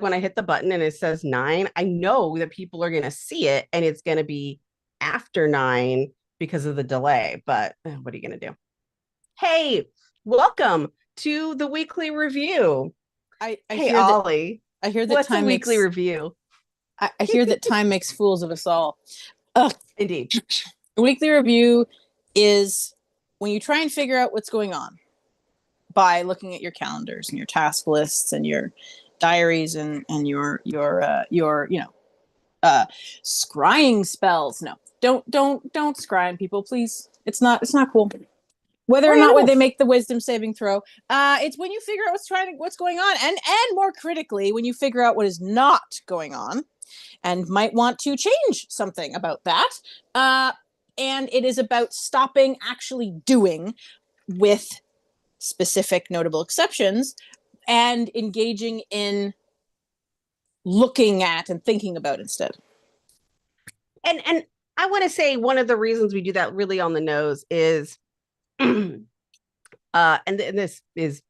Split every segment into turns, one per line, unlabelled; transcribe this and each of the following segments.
when I hit the button and it says 9, I know that people are going to see it and it's going to be after 9 because of the delay. But what are you going to do? Hey, welcome to the weekly review. Hey, Ollie,
I hear that
what's a weekly review?
I hear that time makes fools of us all.
Indeed.
A weekly review is when you try and figure out what's going on by looking at your calendars and your task lists and your diaries and your scrying spells. No, don't scrying, people, please. It's not cool. Whether or not they make the wisdom saving throw, it's when you figure out what's going on, and more critically, when you figure out what is not going on, and might want to change something about that. And it is about stopping actually doing, with specific notable exceptions, and engaging in looking at and thinking about instead.
And I want to say one of the reasons we do that really on the nose is and this is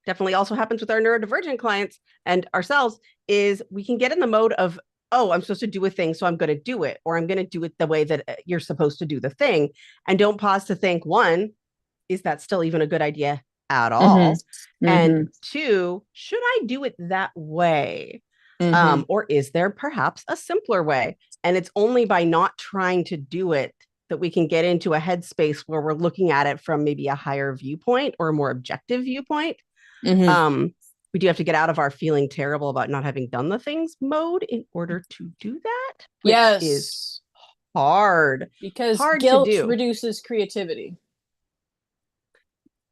definitely also happens with our neurodivergent clients and ourselves, is we can get in the mode of, oh, I'm supposed to do a thing, so I'm going to do it, or I'm going to do it the way that you're supposed to do the thing, and don't pause to think, one, is that still even a good idea at all? And two, should I do it that way? Or is there perhaps a simpler way? And it's only by not trying to do it that we can get into a headspace where we're looking at it from maybe a higher viewpoint or a more objective viewpoint. We do have to get out of our feeling terrible about not having done the things mode in order to do that, which is hard.
Because
hard
guilt
to do.
Reduces creativity.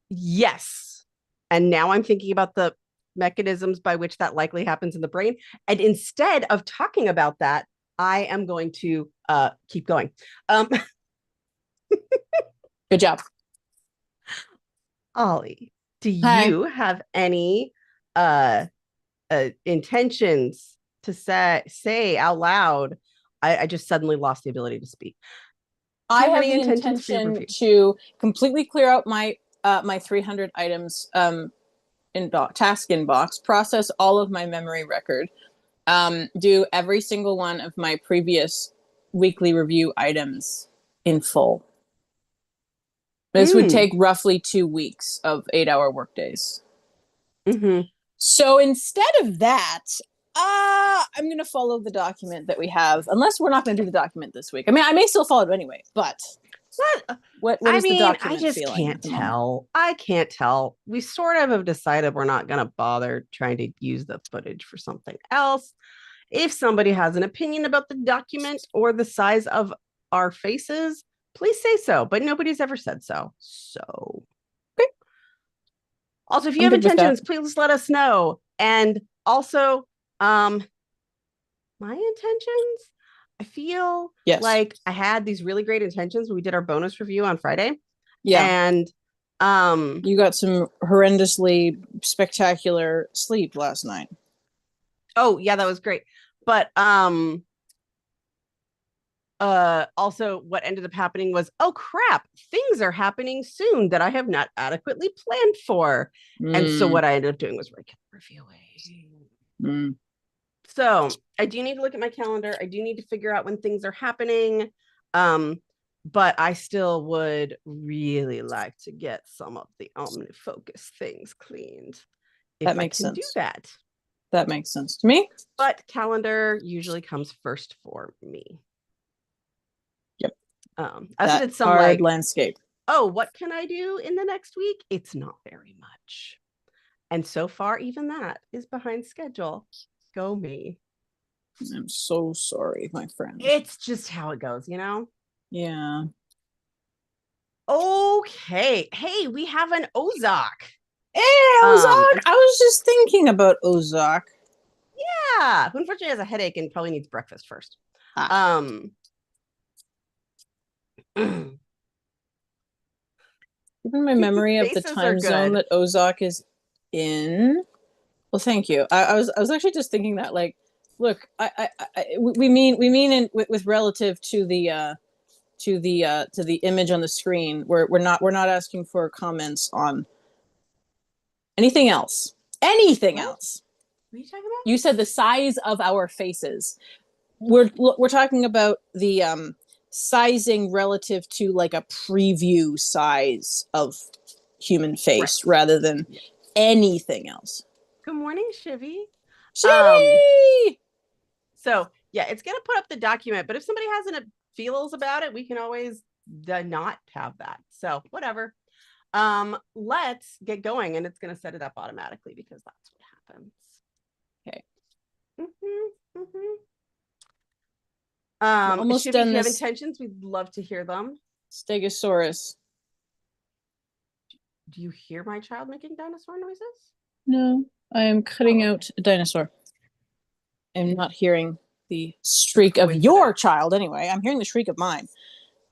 Yes. And now I'm thinking about the mechanisms by which that likely happens in the brain. And instead of talking about that, I am going to keep going.
Good job.
Ollie, do you have any intentions to say out loud? I just suddenly lost the ability to speak.
I have the intention to completely clear out my 300 items task inbox, process all of my memory record, do every single one of my previous weekly review items in full. This would take roughly 2 weeks of 8-hour workdays. So instead of that, I'm going to follow the document that we have, unless we're not going to do the document this week. I mean, I may still follow it anyway, but what is the document
I just can't tell. I can't tell. We sort of have decided we're not going to bother trying to use the footage for something else. If somebody has an opinion about the document or the size of our faces, please say so. But nobody's ever said so. So, okay. Also, if you have intentions, please let us know. And also, my intentions, I feel like I had these really great intentions when we did our bonus review on Friday.
Yeah.
And
you got some horrendously spectacular sleep last night.
Oh, yeah, that was great. But also what ended up happening was, oh crap, things are happening soon that I have not adequately planned for. And so what I ended up doing was reviewing. So I do need to look at my calendar. I do need to figure out when things are happening. But I still would really like to get some of the OmniFocus things cleaned.
That makes sense.
Do that.
That makes sense to me.
But calendar usually comes first for me.
Yep.
I did some
hard landscape.
Oh, what can I do in the next week? It's not very much. And so far, even that is behind schedule. Go me.
I'm so sorry, my friend.
It's just how it goes, you know?
Yeah.
Okay. Hey, we have an Ozark.
Hey, Ozark! I was just thinking about Ozark.
Yeah. Who unfortunately has a headache and probably needs breakfast first.
Given my memory of the time zone that Ozark is in. Well, thank you. I was actually just thinking that, like, look, we mean in with relative to the image on the screen. We're not asking for comments on anything else.
What are you talking about?
You said the size of our faces. We're talking about the sizing relative to like a preview size of human face rather than anything else.
Good morning, Shivy.
Shivy!
So yeah, it's gonna put up the document, but if somebody has any feels about it, we can always not have that. So whatever. Let's get going, and it's gonna set it up automatically because that's what happens.
Okay.
Almost Shivy, done. If you have intentions, we'd love to hear them.
Stegosaurus.
Do you hear my child making dinosaur noises?
No, I am cutting out a dinosaur. I'm not hearing the shriek of your child anyway. I'm hearing the shriek of mine.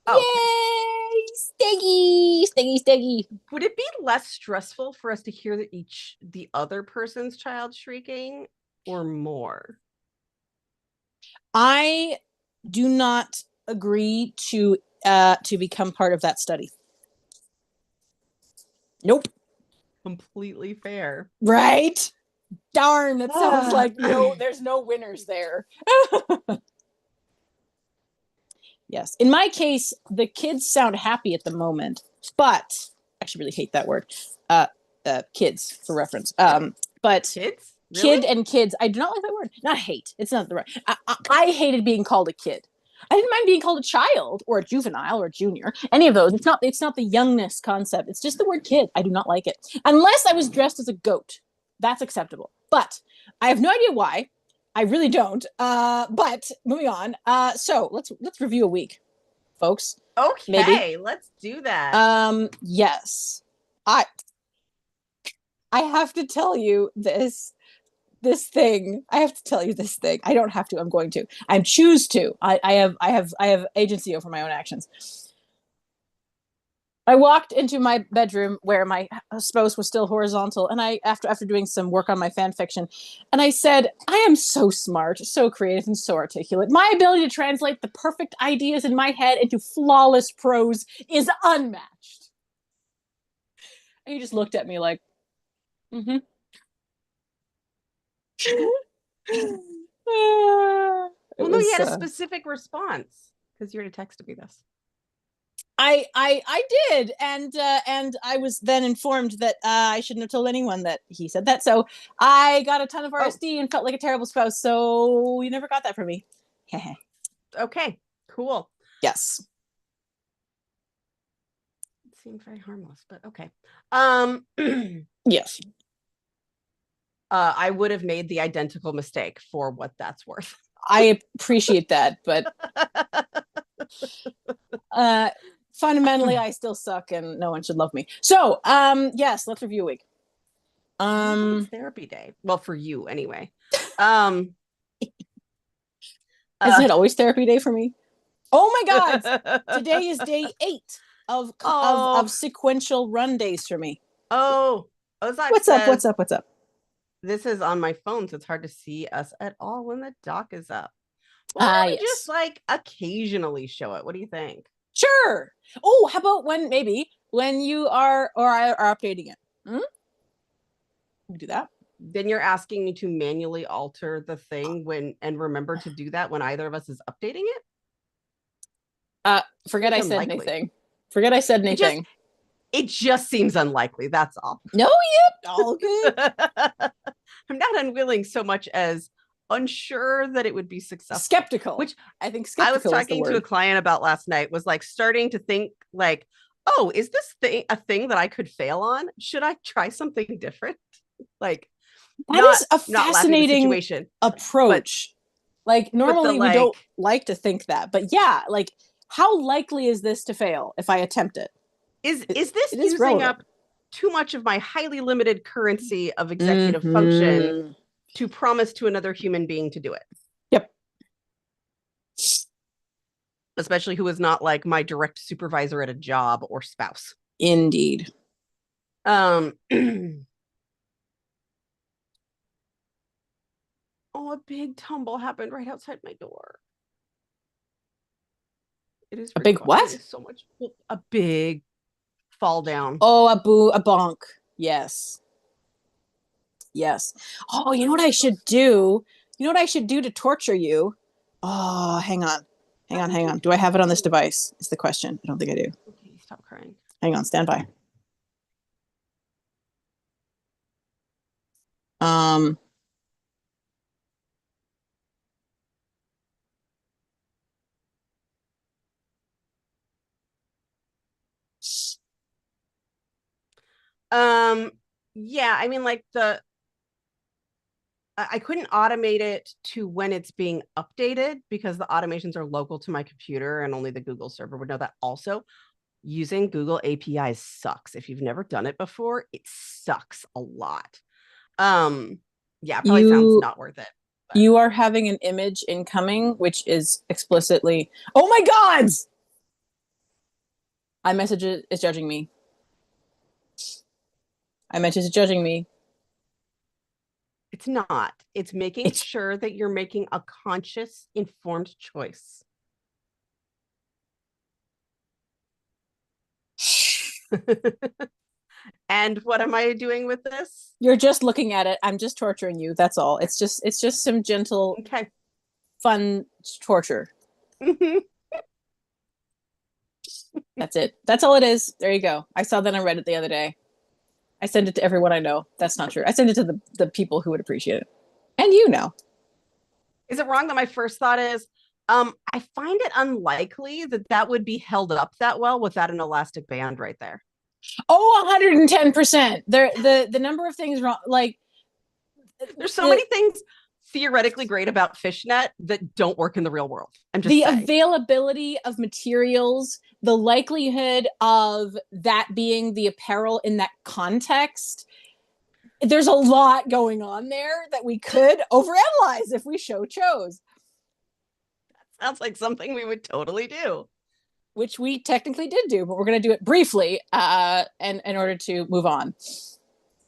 Oh, yay! Steggy! Steggy, steggy.
Would it be less stressful for us to hear the other person's child shrieking or more?
I do not agree to become part of that study. Nope.
Completely fair.
Right? Darn, that sounds like there's no winners there. Yes. In my case, the kids sound happy at the moment, but I actually really hate that word. Kids for reference. But
kids? Really?
Kid and kids. I do not like that word. Not hate. It's not the right. I hated being called a kid. I didn't mind being called a child or a juvenile or a junior. Any of those. It's not the youngness concept. It's just the word kid. I do not like it. Unless I was dressed as a goat. That's acceptable. But I have no idea why. I really don't. But moving on. So let's review a week, folks.
Okay, maybe. Let's do that.
Yes. I have to tell you this thing. I have to tell you this thing. I don't have to. I'm going to. I choose to. I have agency over my own actions. I walked into my bedroom where my spouse was still horizontal, and I after doing some work on my fan fiction, and I said, I am so smart, so creative, and so articulate. My ability to translate the perfect ideas in my head into flawless prose is unmatched. And he just looked at me like, mm-hmm.
Well, no, you had a specific response because you already texted me this.
I did, and I was then informed that I shouldn't have told anyone that he said that. So I got a ton of RSD and felt like a terrible spouse. So you never got that from me.
Okay, cool.
Yes.
It seemed very harmless, but okay.
Yes.
I would have made the identical mistake for what that's worth.
I appreciate that, but fundamentally, I still suck, and no one should love me. So, yes, let's review a week.
It's therapy day. Well, for you anyway.
Isn't it always therapy day for me? Oh my God! Today is day 8 of sequential run days for me.
Oh, Ozak
what's
says,
up? What's up? What's up?
This is on my phone, so it's hard to see us at all when the doc is up. Why don't we just like occasionally show it? What do you think?
Sure. Oh, how about when you are updating it? We do that.
Then you're asking me to manually alter the thing and remember to do that when either of us is updating it?
Forget I said anything. Forget I said anything.
It just seems unlikely. That's all.
No, yep, all good.
I'm not unwilling so much as unsure that it would be successful.
Skeptical, which I think skeptical
I was talking to a client about last night, was like starting to think like, oh, is this a thing that I could fail on? Should I try something different? Like,
that is a fascinating approach. Like normally we don't like to think that, but yeah, like how likely is this to fail if I attempt it?
Is this using up too much of my highly limited currency of executive function to promise to another human being to do it?
Yep.
Especially who is not like my direct supervisor at a job or spouse.
Indeed.
Oh, a big tumble happened right outside my door. It is
a big what?
So much. A big fall down.
Oh, a bonk. Yes. Yes. Oh, you know what I should do? You know what I should do to torture you? Oh, hang on. Hang on. Do I have it on this device? Is the question. I don't think I do.
Okay, stop crying.
Hang on, stand by. Um,
Yeah, I mean, like I couldn't automate it to when it's being updated because the automations are local to my computer and only the Google server would know that. Also, using Google APIs sucks. If you've never done it before, it sucks a lot. Yeah, probably sounds not worth it.
But. You are having an image incoming, which is explicitly, oh my God! iMessage is judging me. iMessage is judging me.
It's not. It's making sure that you're making a conscious, informed choice. And what am I doing with this?
You're just looking at it. I'm just torturing you. That's all. It's just some gentle, fun torture. That's it. That's all it is. There you go. I saw that on Reddit the other day. I send it to everyone I know. That's not true. I send it to the people who would appreciate it. And you know.
Is it wrong that my first thought is, I find it unlikely that that would be held up that well without an elastic band right there.
Oh, 110%. The number of things wrong, like
there's so many things theoretically great about fishnet that don't work in the real world. I'm just saying.
Availability of materials, the likelihood of that being the apparel in that context. There's a lot going on there that we could overanalyze if we chose.
That sounds like something we would totally do.
Which we technically did do, but we're going to do it briefly and in order to move on.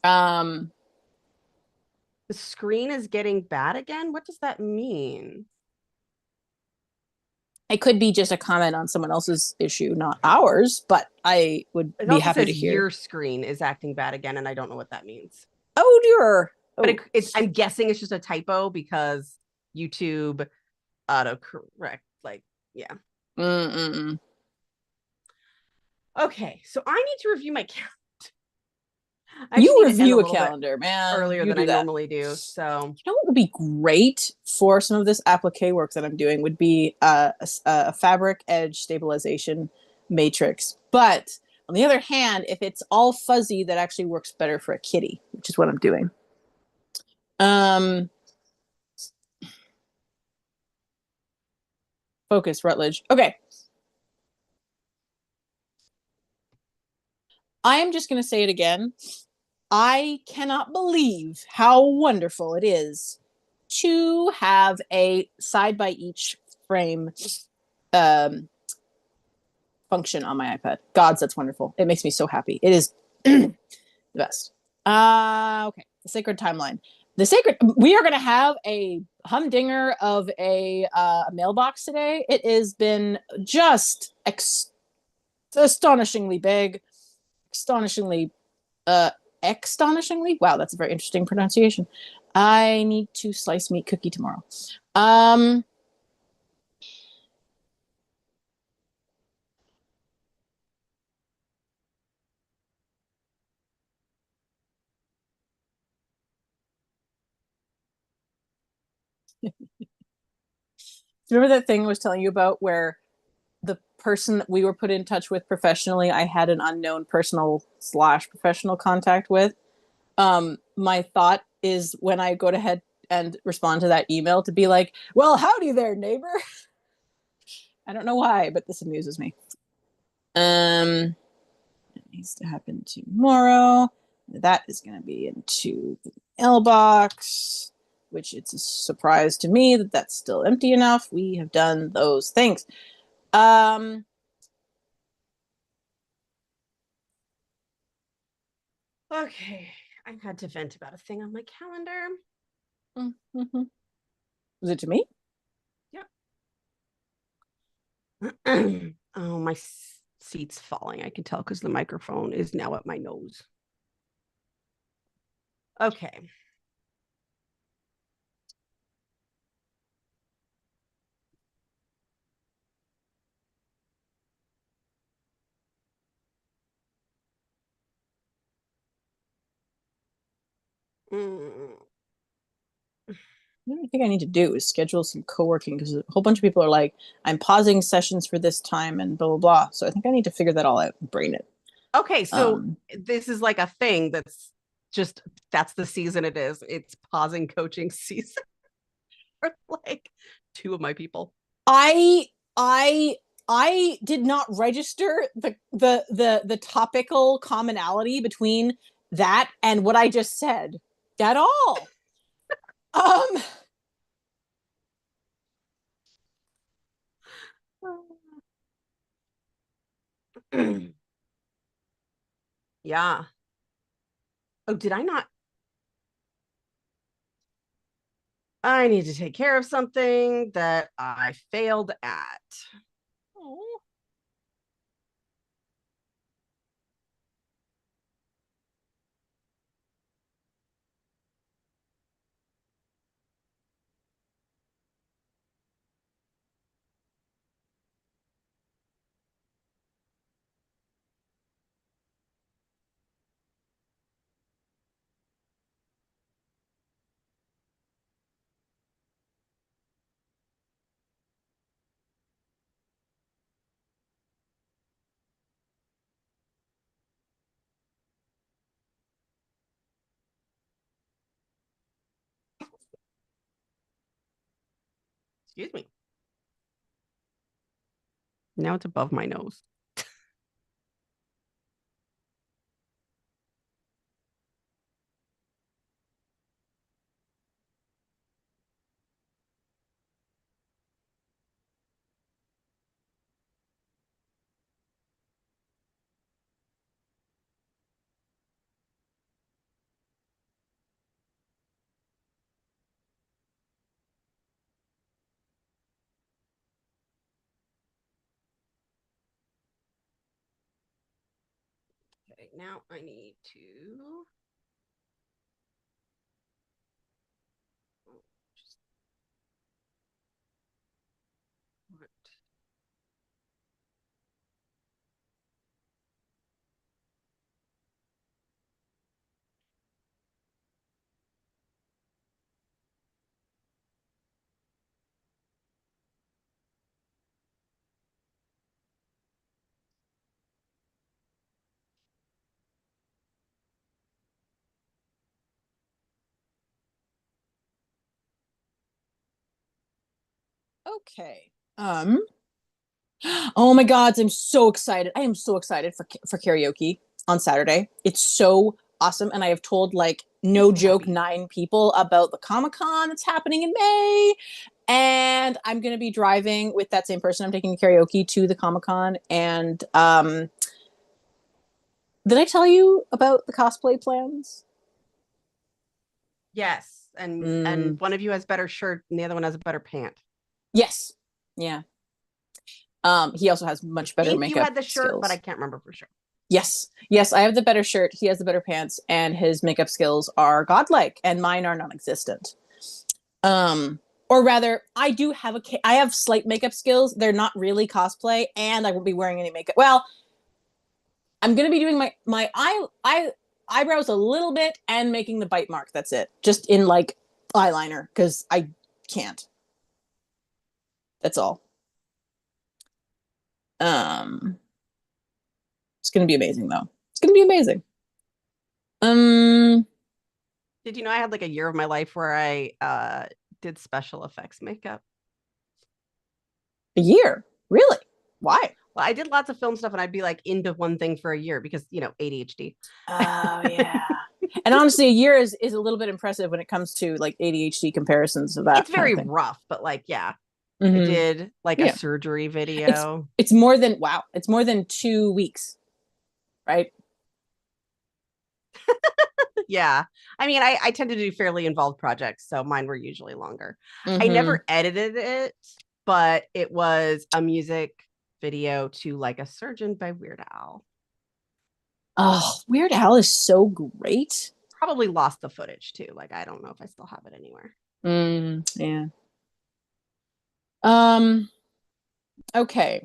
The screen is getting bad again? What does that mean?
It could be just a comment on someone else's issue, not ours, but I would be happy to hear.
Your screen is acting bad again, and I don't know what that means.
Oh, dear.
But I'm guessing it's just a typo because YouTube autocorrect. Like, yeah. Okay, so I need to review my calendar.
You review a calendar, man.
Earlier than I normally do. So,
you know what would be great for some of this applique work that I'm doing would be a fabric edge stabilization matrix. But on the other hand, if it's all fuzzy, that actually works better for a kitty, which is what I'm doing. Focus, Rutledge. Okay. I am just going to say it again. I cannot believe how wonderful it is to have a side by each frame function on my iPad. Gods, that's wonderful. It makes me so happy. It is the best. Okay. The sacred timeline. We are going to have a humdinger of a mailbox today. It has been just astonishingly big, astonishingly wow, that's a very interesting pronunciation. I need to slice meat cookie tomorrow. Remember that thing I was telling you about where the person that we were put in touch with professionally, I had an unknown personal / professional contact with? My thought is when I go ahead and respond to that email to be like, well, howdy there, neighbor. I don't know why, but this amuses me. It needs to happen tomorrow. That is going to be into the mailbox, which it's a surprise to me that that's still empty enough. We have done those things.
Okay. I had to vent about a thing on my calendar.
Mm-hmm. Was it to me?
Yeah. Oh, my seat's falling. I can tell because the microphone is now at my nose. Okay. Mm.
What I think I need to do is schedule some co-working because a whole bunch of people are like, I'm pausing sessions for this time and blah, blah, blah. So I think I need to figure that all out and brain it.
Okay, so this is like a thing that's just that's the season it is. It's pausing coaching season for like two of my people.
I did not register the topical commonality between that and what I just said at all.
Yeah. Oh, did I not? I need to take care of something that I failed at.
Oh.
Excuse me. Now it's above my nose. Okay, now I need to just what?
Okay. Oh my God, I'm so excited. I am so excited for karaoke on Saturday. It's so awesome. And I have told like no
So
joke
happy.
9 people about the Comic-Con that's happening in May. And I'm gonna be driving with that same person. I'm taking karaoke to the Comic-Con. And did I tell you about the cosplay plans?
Yes, and
Mm,
one of you has better shirt, and the other one has a better pant.
yes. Yeah. He also has
I
much better
think you
makeup
had the shirt, but I
skills.
can't remember for sure.
Yes. Yes, I have the better shirt. He has the better pants, and his makeup skills are godlike, and mine are non-existent. Or rather, I have slight makeup skills. They're not really cosplay, and I won't be wearing any makeup. Well, I'm gonna be doing my eyebrows a little bit and making the bite mark. That's it. Just in like eyeliner, because I can't. That's all. Um, it's gonna be amazing though. It's gonna be amazing. Um,
Did you know I had like a year of my life where I did special effects makeup?
a year. Really? Why?
Well, I did lots of film stuff and I'd be like into one thing for a year because, ADHD.
Oh yeah. And honestly, a year is a little bit impressive when it comes to like ADHD comparisons of
It's
that kind of
very
thing.
rough, but like, yeah, I
Mm-hmm.
did like a
Yeah.
surgery
It's
video.
it's more than wow. It's more than 2 weeks, right?
Yeah. I mean, I tend to do fairly involved projects, so mine were usually longer. I
Mm-hmm.
never edited it, but it was a music video to like a surgeon by Weird Al.
Oh, Weird Al is so great.
Probably lost the footage too. Like, I don't know if I still have it anywhere.
Yeah. Um, okay.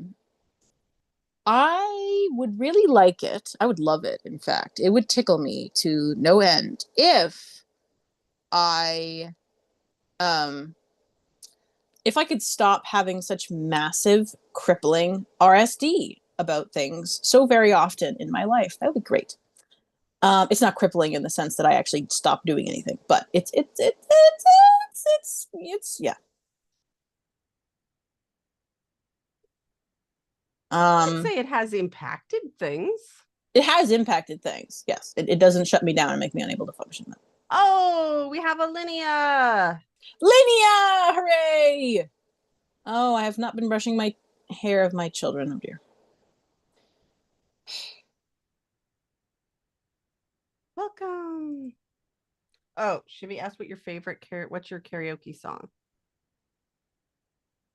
I would really like it. I would love it, in fact. It would tickle me to no end if I um if I could stop having such massive crippling RSD about things so very often in my life, that would be great. It's not crippling in the sense that I actually stop doing anything, but it's yeah.
I'd say it has impacted things.
It has impacted things. Yes, it doesn't shut me down and make me unable to function.
Oh, we have a Linnea.
Linnea, hooray! Oh, I have not been brushing my hair of my children. Oh dear.
Welcome. Oh, should we ask what your favorite what's your karaoke song?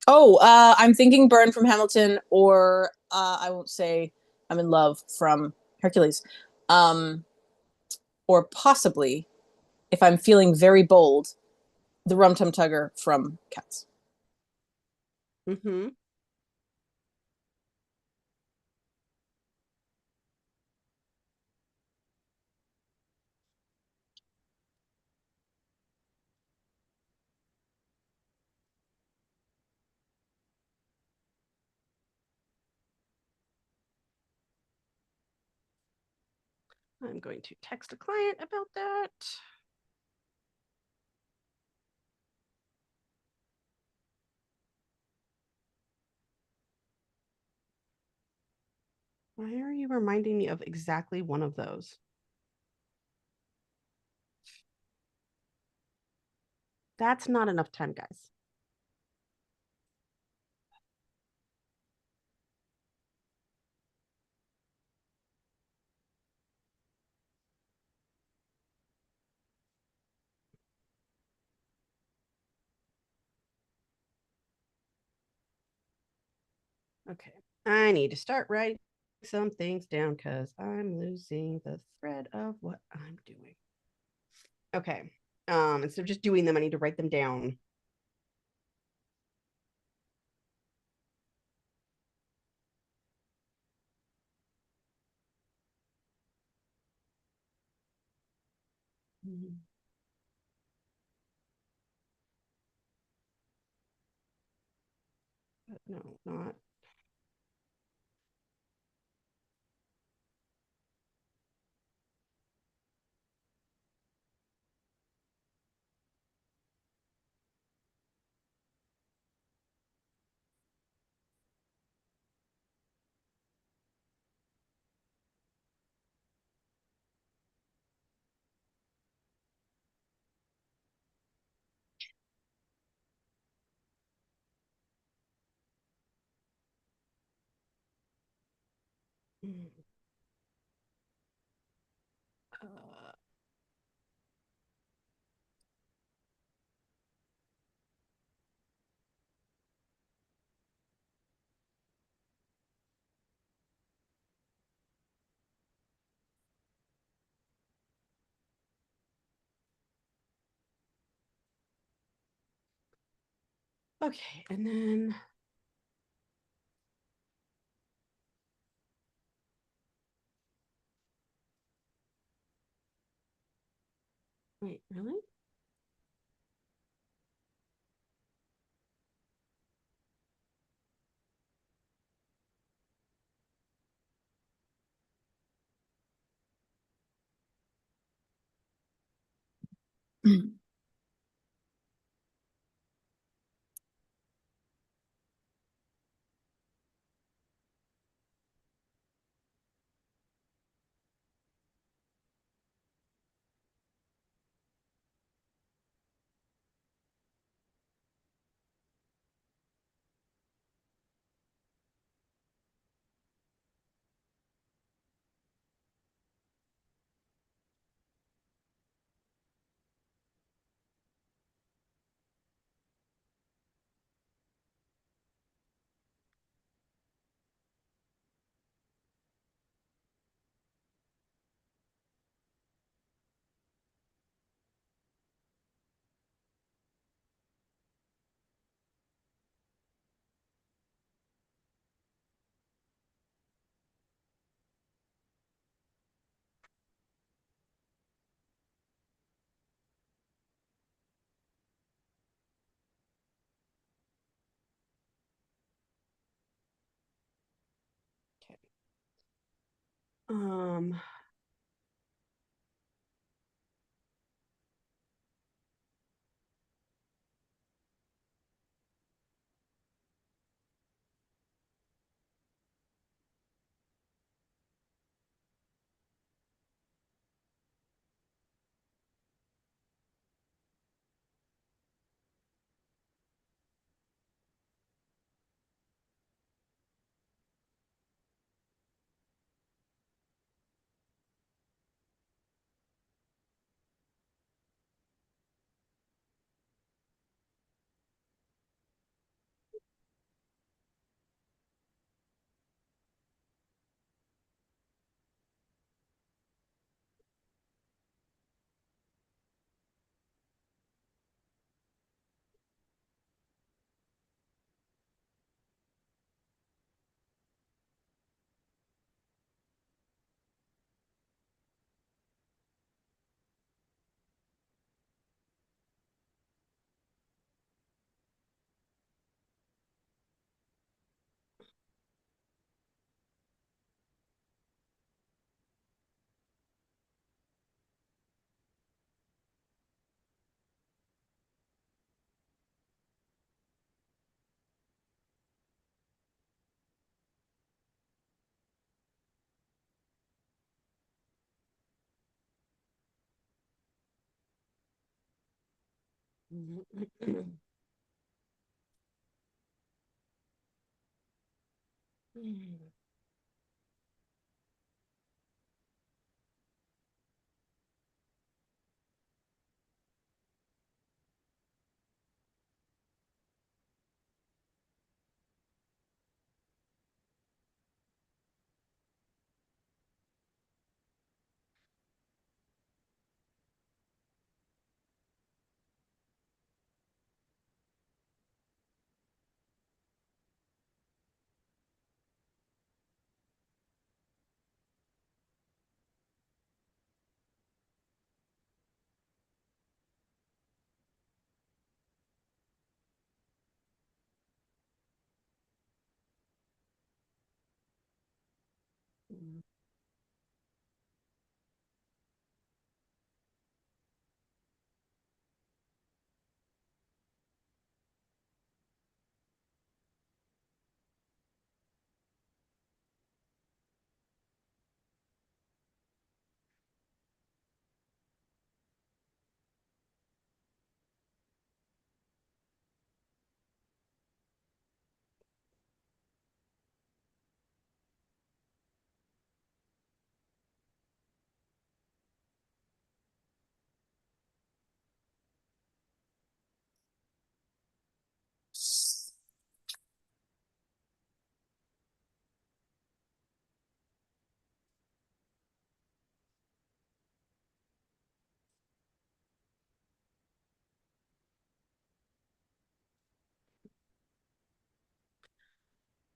Oh, I'm thinking Burn from Hamilton, or I won't say I'm in love from Hercules. Or possibly, if I'm feeling very bold, the Rum Tum Tugger from Cats.
Mm-hmm. I'm going to text a client about that. Why are you reminding me of exactly one of those? That's not enough time, guys. Okay, I need to start writing some things down because I'm losing the thread of what I'm doing. Okay, instead of just doing them, I need to write them down. But no, not. Uh, okay, and then wait, really? Um,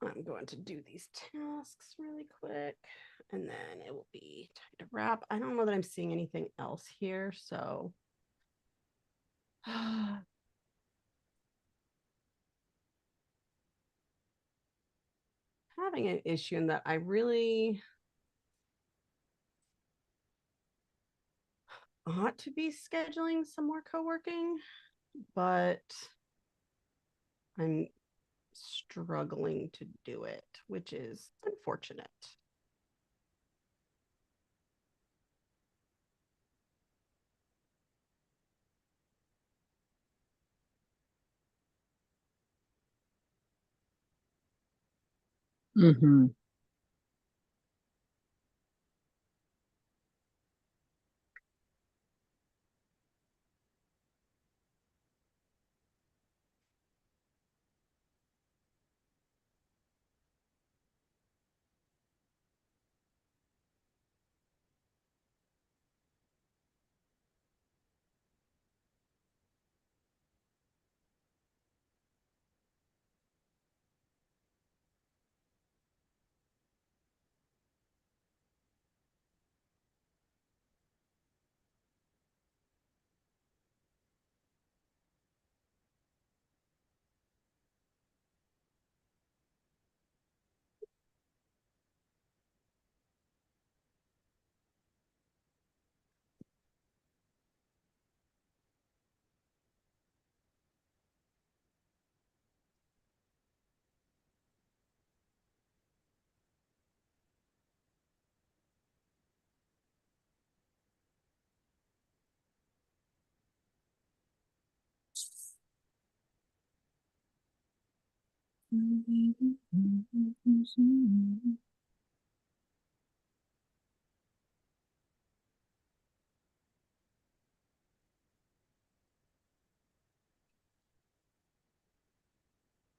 I'm going to do these tasks really quick and then it will be time to wrap. I don't know that I'm seeing anything else here. So having an issue in that I really ought to be scheduling some more co-working, but I'm struggling to do it, which is unfortunate.
Mm-hmm.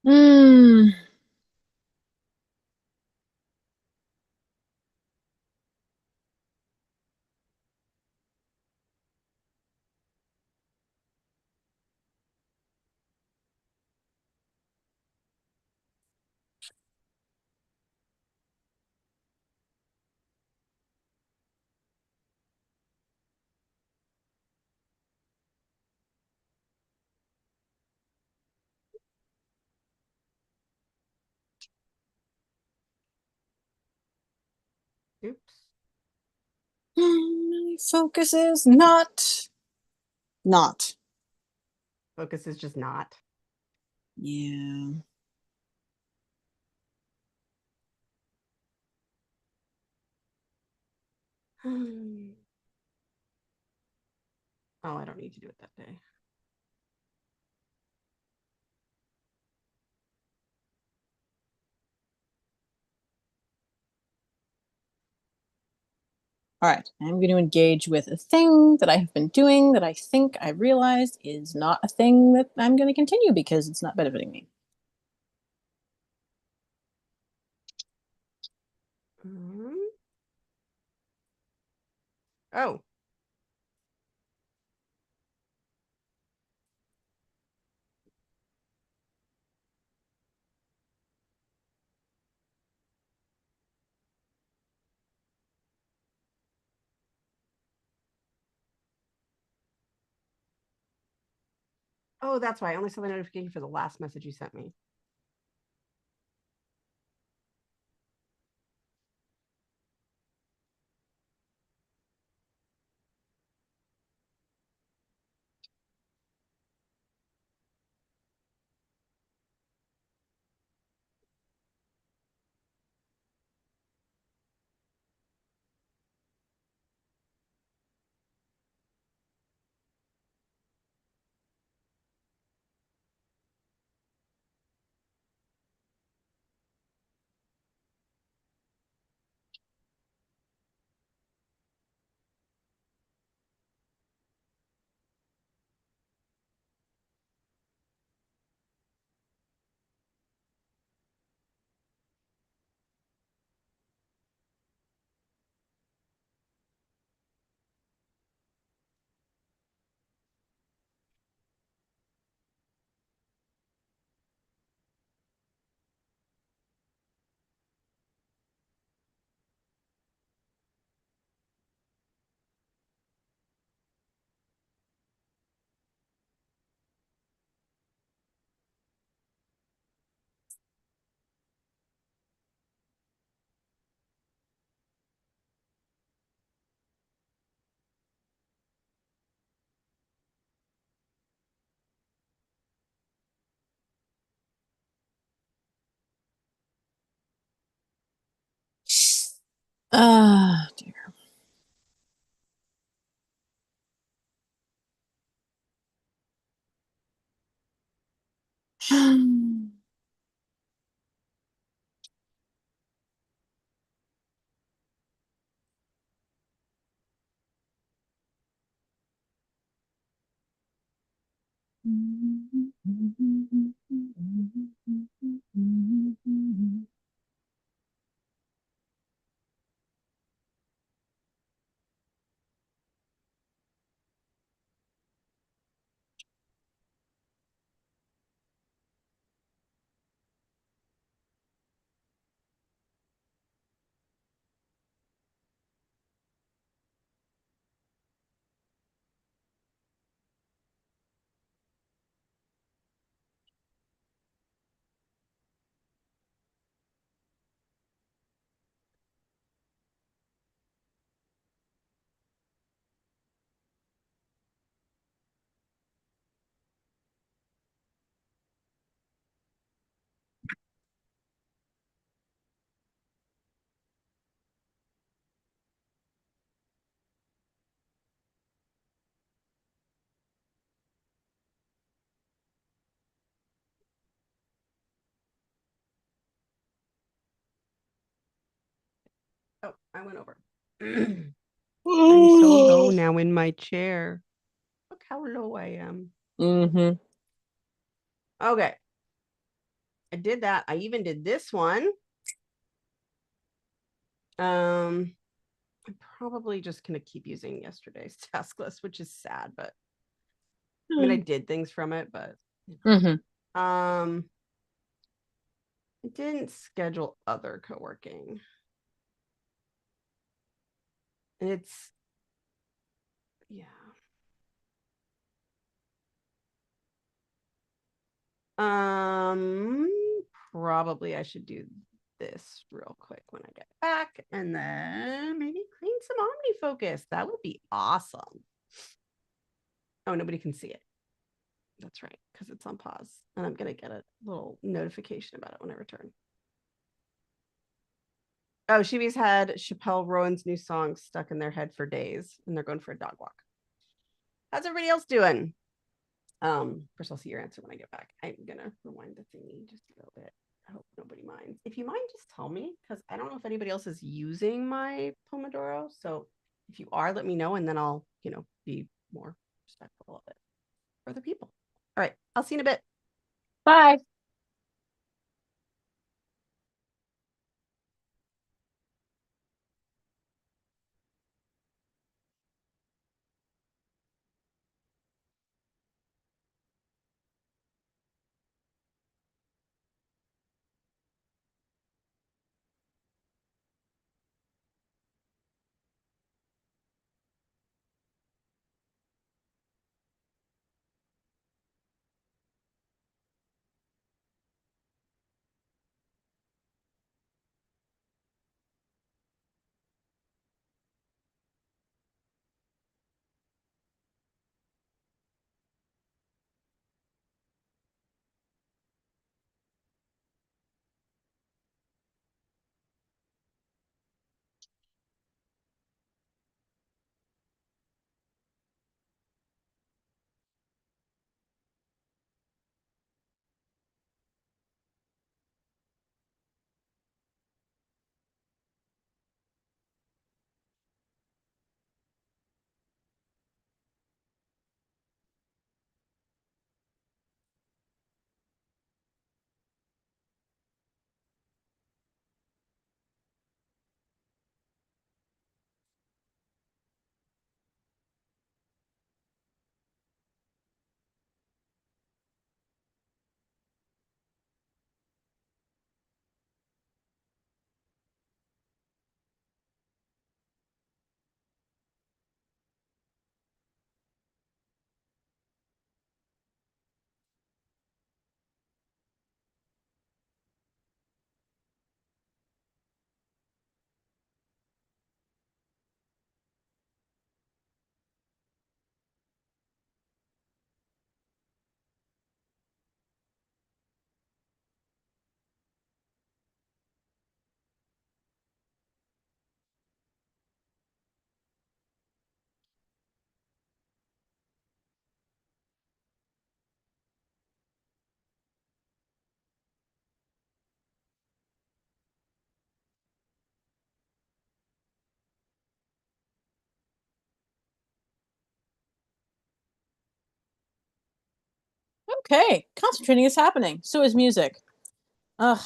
Mm.
Oops.
My focus is not.
Focus is just not.
Yeah.
Oh, I don't need to do it that day.
All right, I'm going to engage with a thing that I have been doing that I think I realized is not a thing that I'm going to continue because it's not benefiting me.
Oh. Oh, that's why I only saw the notification for the last message you sent me.
Ah, dear.
Oh, I went over. I'm so low now in my chair. Look how low I am.
Mm-hmm.
Okay. I did that. I even did this one. I'm probably just gonna keep using yesterday's task list, which is sad, but I mean I did things from it, but I didn't schedule other co-working. And it's yeah. Probably I should do this real quick when I get back and then maybe clean some OmniFocus. That would be awesome. Oh, nobody can see it. That's right, because it's on pause. And I'm going to get a little notification about it when I return. Oh, Shivi's had Chappelle Rowan's new song stuck in their head for days, and they're going for a dog walk. How's everybody else doing? First I'll see your answer when I get back. I'm gonna rewind the thingy just a little bit. I hope nobody minds. If you mind, just tell me, because I don't know if anybody else is using my Pomodoro. So if you are, let me know, and then I'll, be more respectful of it for other people. All right, I'll see you in a bit.
Bye. Okay, concentrating is happening. So is music. Ugh.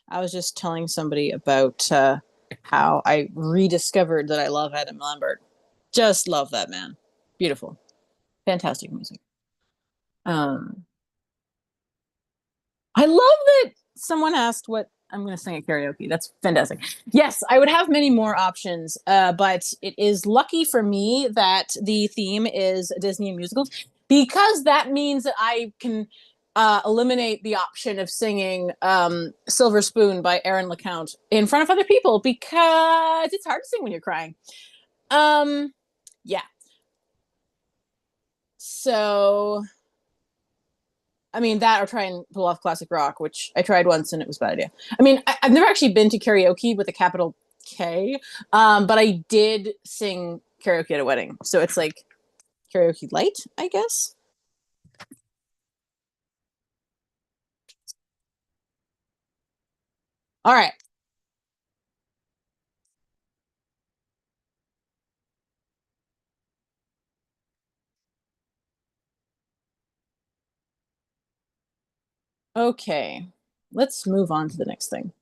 I was just telling somebody about how I rediscovered that I love Adam Lambert. Just love that man. Beautiful. Fantastic music. I love that someone asked what I'm going to sing at karaoke. That's fantastic. Yes, I would have many more options, but it is lucky for me that the theme is Disney and musicals, because that means that I can eliminate the option of singing Silver Spoon by Aaron LeCount in front of other people, because it's hard to sing when you're crying. Yeah. So I mean, that or try and pull off classic rock, which I tried once and it was a bad idea. I mean, I've never actually been to karaoke with a capital K, but I did sing karaoke at a wedding. So it's like karaoke light, I guess. All right. Okay, let's move on to the next thing.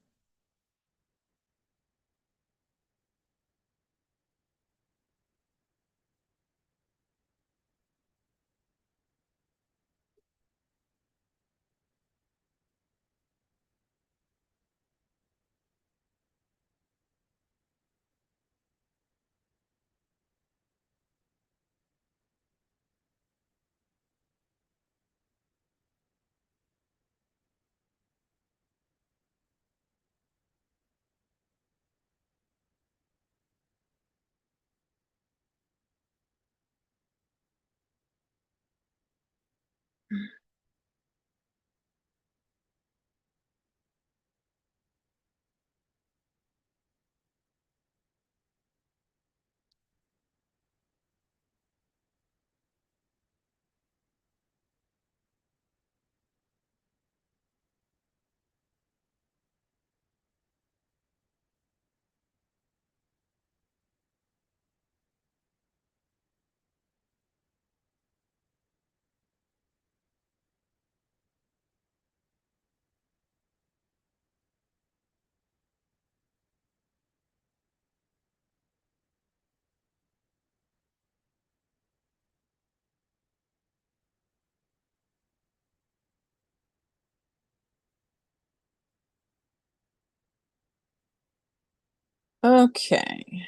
Okay.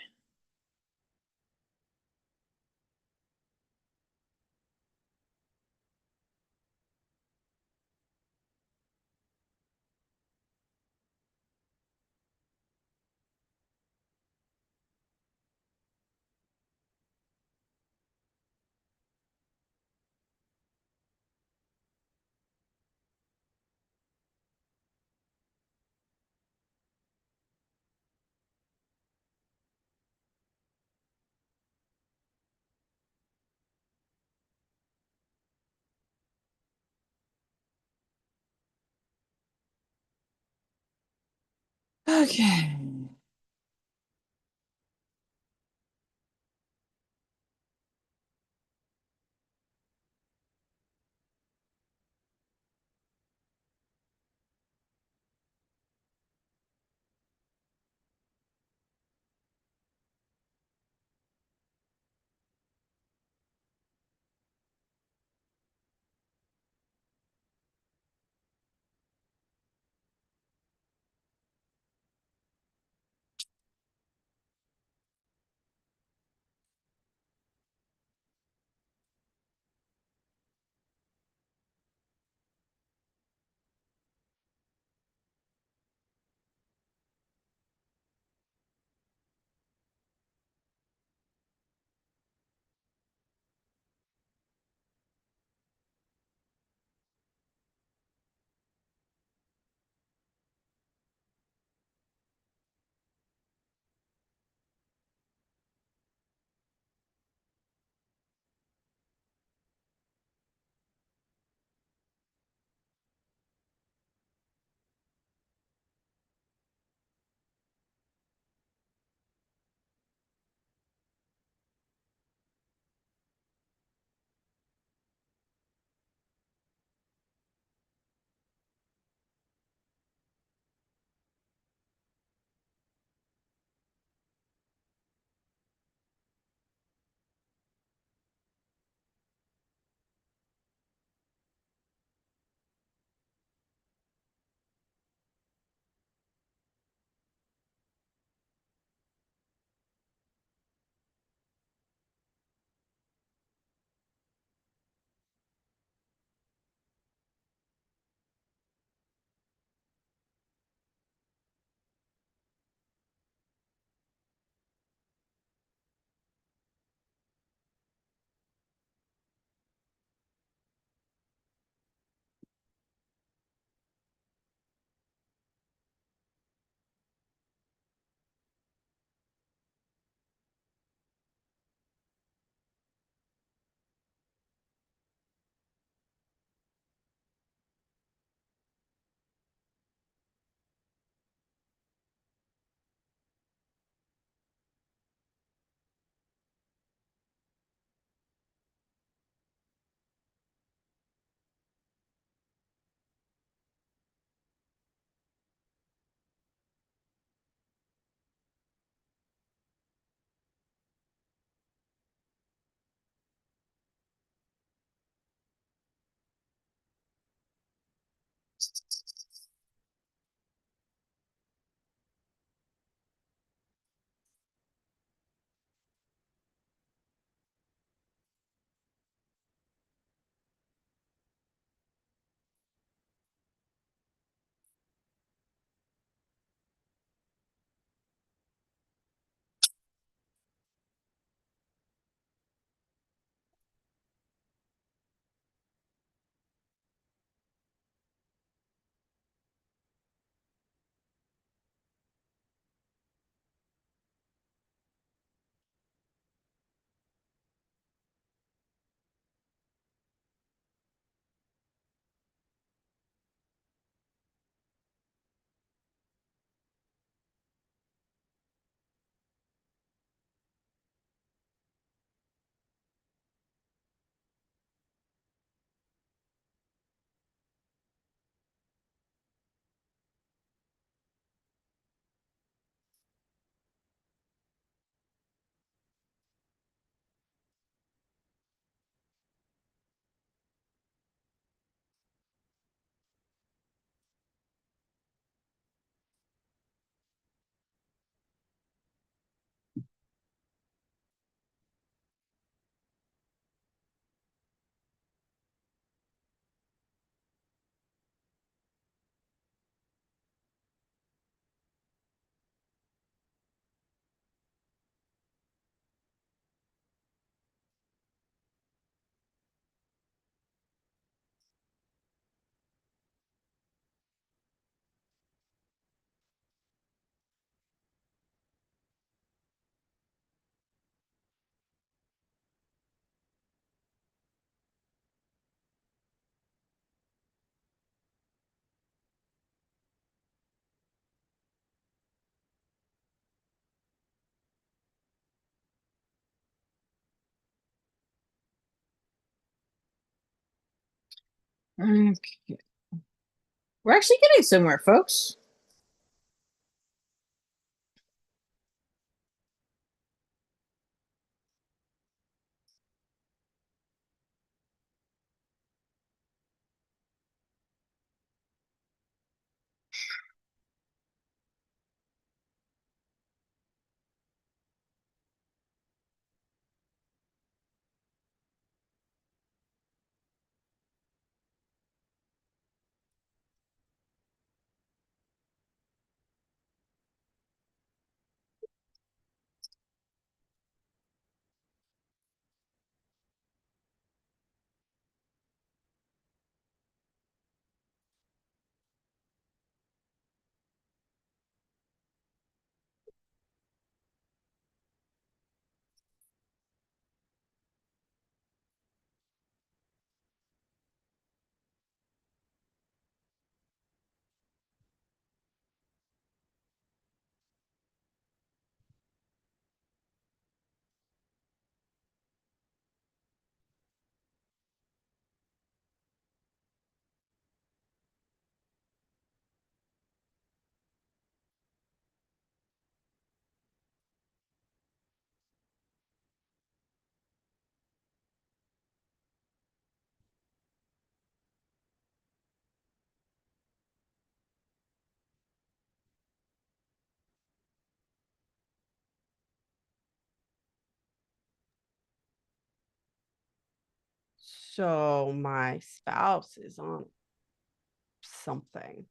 Okay. Okay. We're actually getting somewhere, folks.
So my spouse is on something.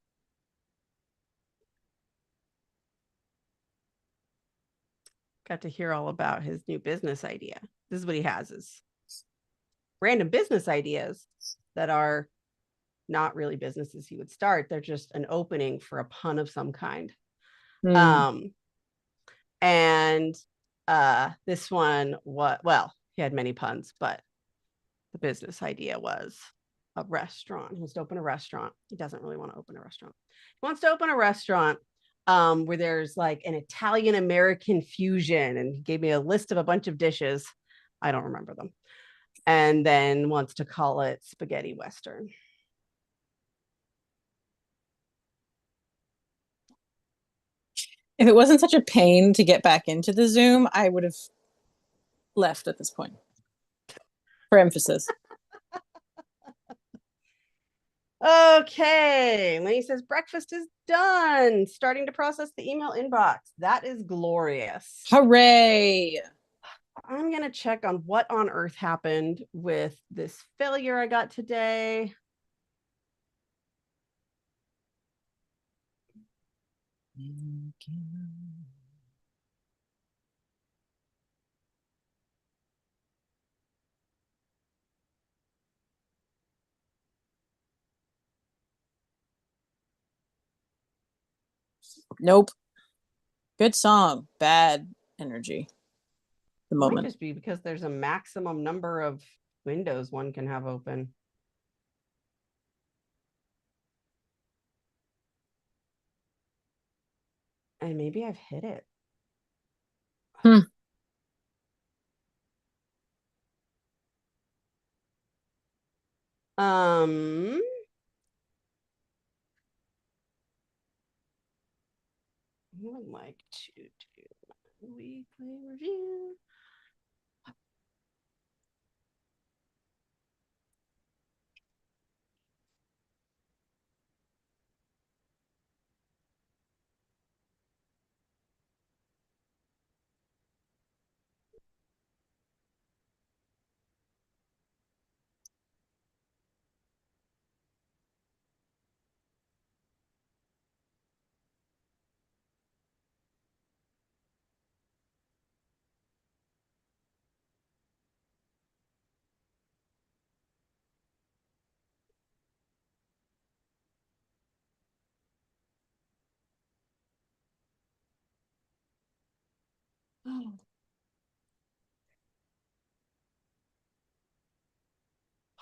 Got to hear all about his new business idea. This is what he has: is random business ideas that are not really businesses he would start. They're just an opening for a pun of some kind. Mm. And this one, he had many puns, but the business idea was a restaurant. He wants to open a restaurant. He doesn't really want to open a restaurant. He wants to open a restaurant where there's like an Italian American fusion. And he gave me a list of a bunch of dishes. I don't remember them. And then wants to call it spaghetti Western.
If it wasn't such a pain to get back into the Zoom, I would have left at this point. For emphasis.
Okay. Lenny says breakfast is done. Starting to process the email inbox. That is glorious.
Hooray.
I'm going to check on what on earth happened with this failure I got today.
Nope. Good song. Bad energy. The moment.
Might just be because there's a maximum number of windows one can have open. And maybe I've hit it.
Hmm.
I would like to do a weekly review.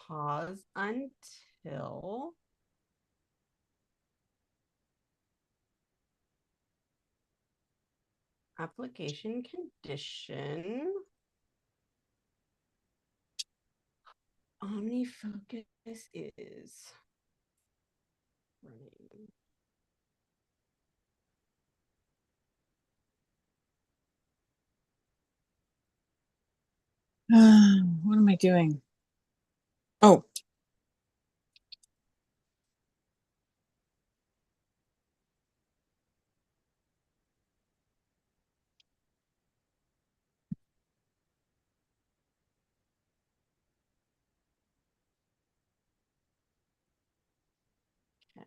Pause until application condition OmniFocus is running.
What am I doing? Oh.
Okay.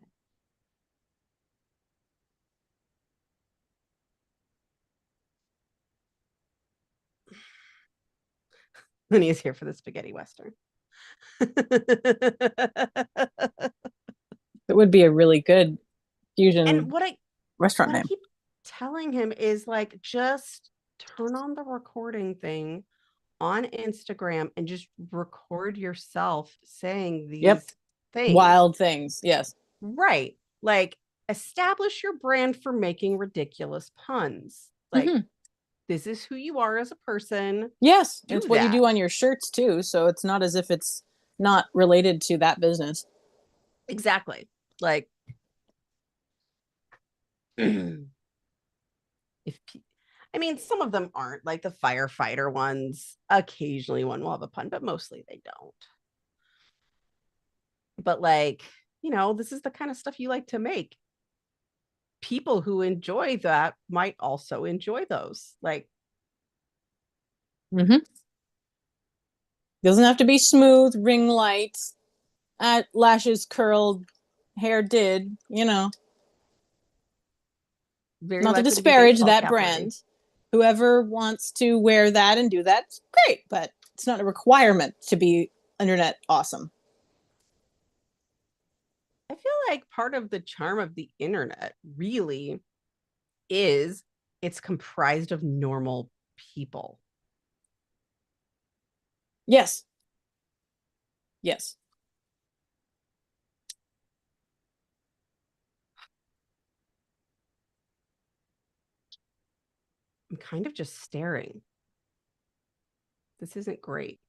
Lenny is here for the spaghetti western.
It would be a really good fusion
And
restaurant
what I
name.
keep telling him is like, just turn on the recording thing on Instagram and just record yourself saying these things.
Wild things. Yes.
Right. Like, establish your brand for making ridiculous puns. Like, this is who you are as a person.
Yes.
Do
It's
that.
what you do on your shirts too. So it's not as if it's not related to that business.
Exactly. Like, if I mean, some of them aren't, like the firefighter ones. Occasionally one will have a pun, but mostly they don't. But like, this is the kind of stuff you like to make. People who enjoy that might also enjoy those. Like,
Doesn't have to be smooth, ring lights, lashes curled, hair did,
very
not to
likely to be
disparage
baseball
that
cap
brand.
ready.
Whoever wants to wear that and do that, great, but it's not a requirement to be internet awesome.
I feel like part of the charm of the internet really is it's comprised of normal people.
Yes. Yes.
I'm kind of just staring. This isn't great.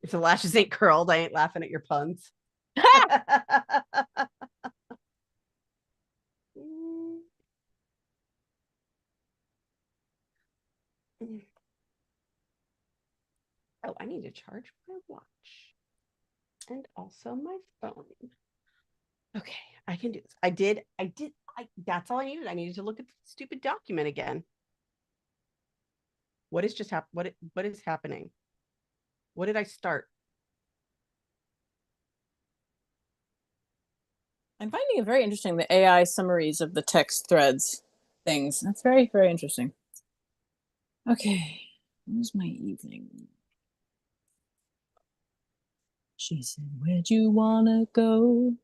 If the lashes ain't curled, I ain't laughing at your puns. Oh, I need to charge my watch and also my phone. Okay, I can do this. That's all I needed. I needed to look at the stupid document again. What is just what is happening? What did I start?
I'm finding it very interesting, the AI summaries of the text threads things. That's very, very interesting. Okay, where's my evening? She said, where'd you wanna go?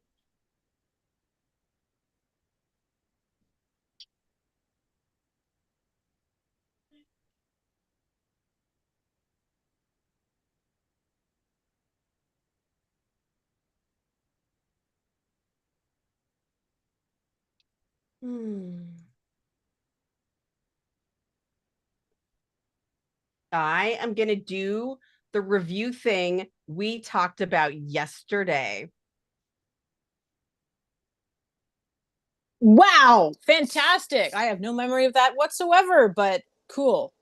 I am going to do the review thing we talked about yesterday.
Wow, fantastic. I have no memory of that whatsoever, but cool.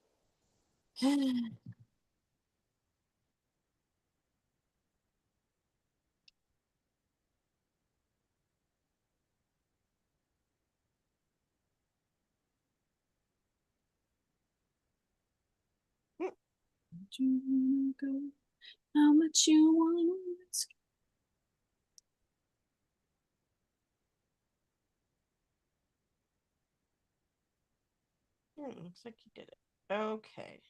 How much you want?
Looks like you did it. Okay.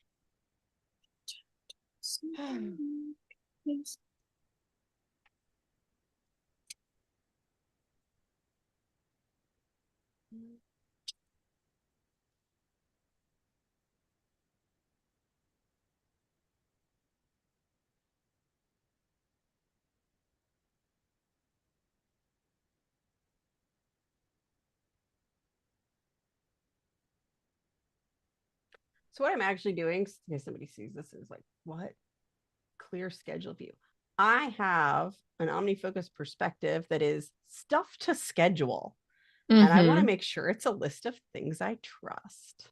So what I'm actually doing, if somebody sees this, is like, what? Clear schedule view. I have an OmniFocus perspective that is stuff to schedule. Mm-hmm. And I want to make sure it's a list of things I trust.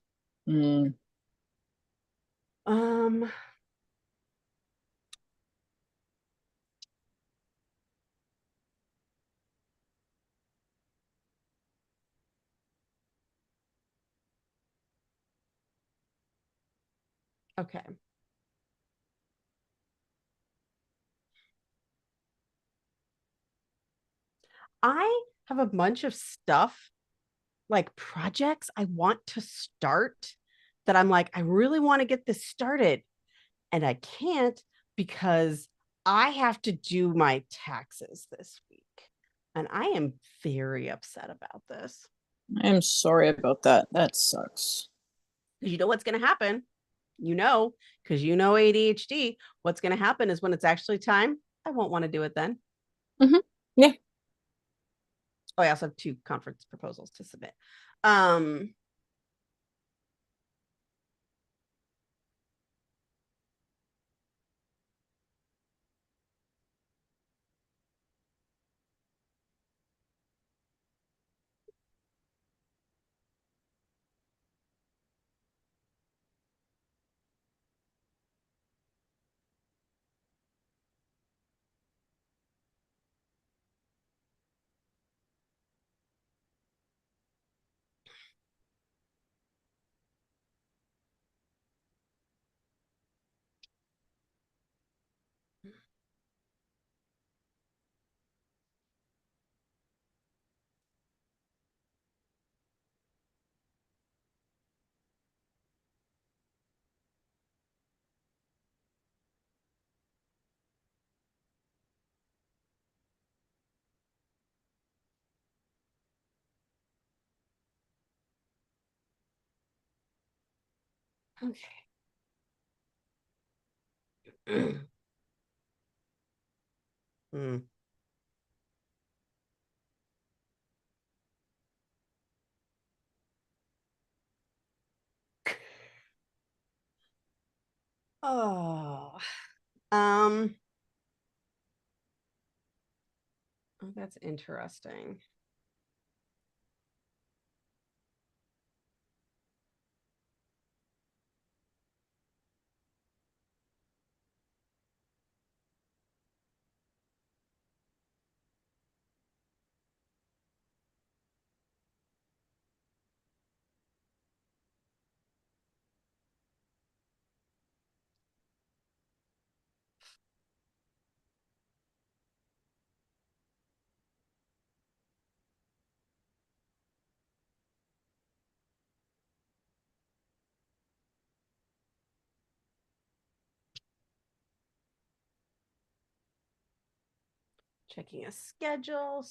Okay. I have a bunch of stuff, like projects I want to start, that I'm like, I really want to get this started. And I can't because I have to do my taxes this week. And I am very upset about this.
I am sorry about that. That sucks.
Because you know what's going to happen? Because you know ADHD, what's going to happen is when it's actually time, I won't want to do it then.
Mm-hmm. Yeah.
Oh, I also have 2 conference proposals to submit. Okay. Oh, oh, that's interesting. Checking a schedule.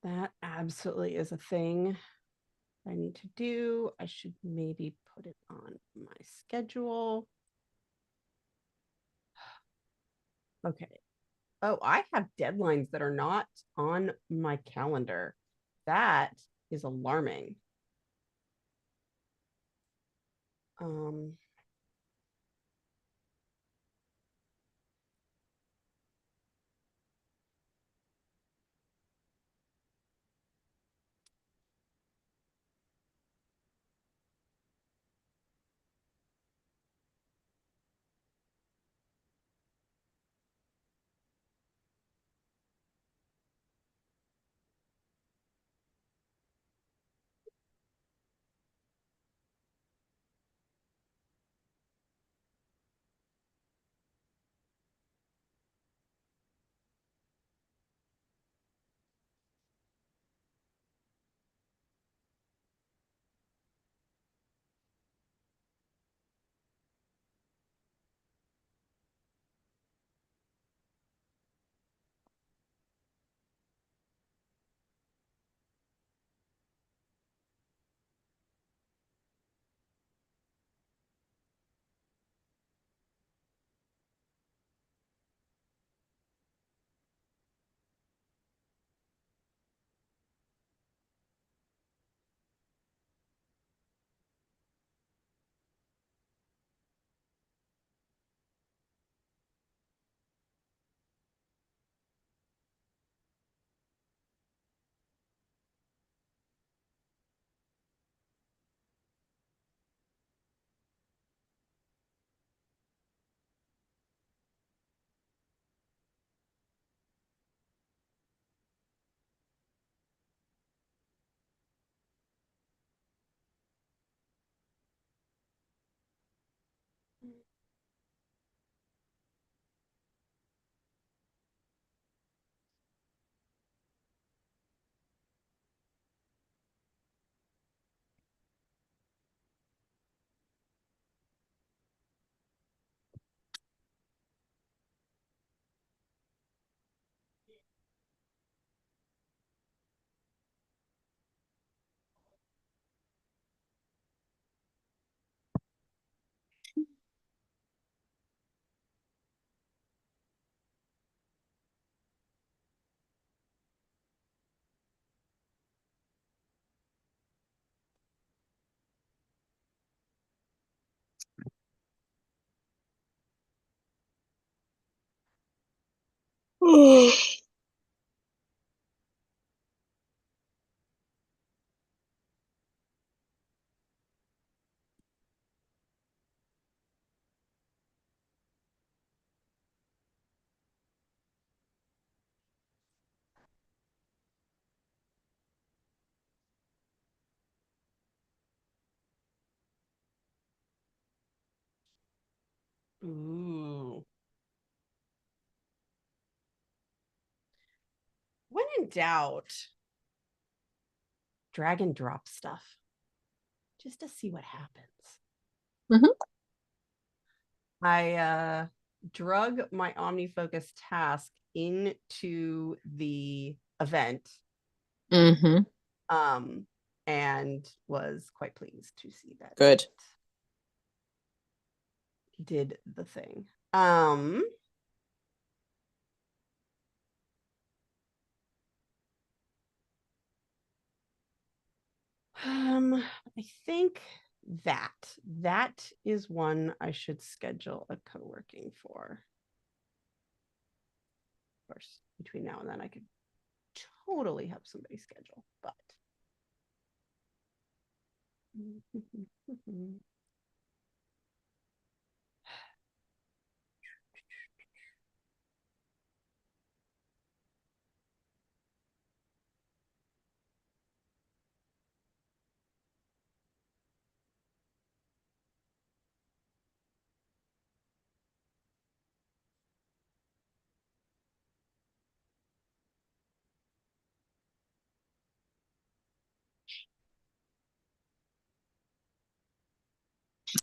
That absolutely is a thing I need to do. I should maybe put it on my schedule. Okay. Oh, I have deadlines that are not on my calendar. That is alarming. Um, ooh. When in doubt, drag and drop stuff just to see what happens.
Mm-hmm.
I drug my OmniFocus task into the event.
Mm-hmm.
And was quite pleased to see that.
Good.
Did the thing. I think that is one I should schedule a co-working for. Of course, between now and then I could totally help somebody schedule, but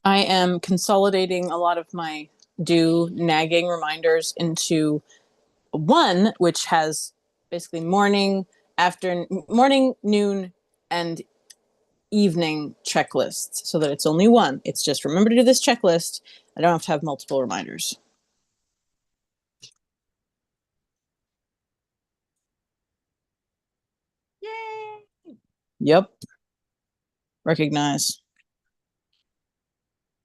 I am consolidating a lot of my nagging reminders into one, which has basically morning, noon, and evening checklists, so that it's only one. It's just remember to do this checklist. I don't have to have multiple reminders.
yay!
Yep. Recognize.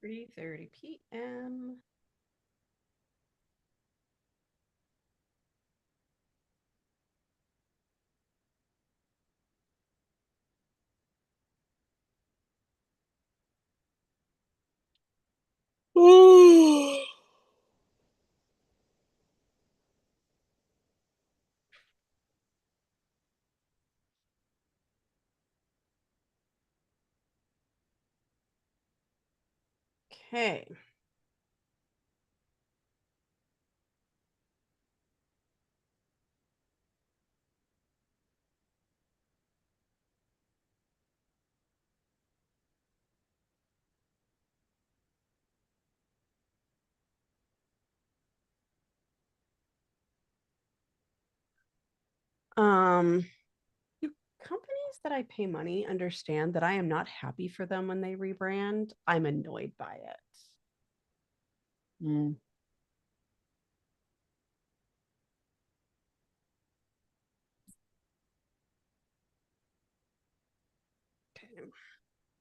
3:30 p.m. Okay. Companies that I pay money understand that I am not happy for them when they rebrand. I'm annoyed by it.
Mm.
Okay.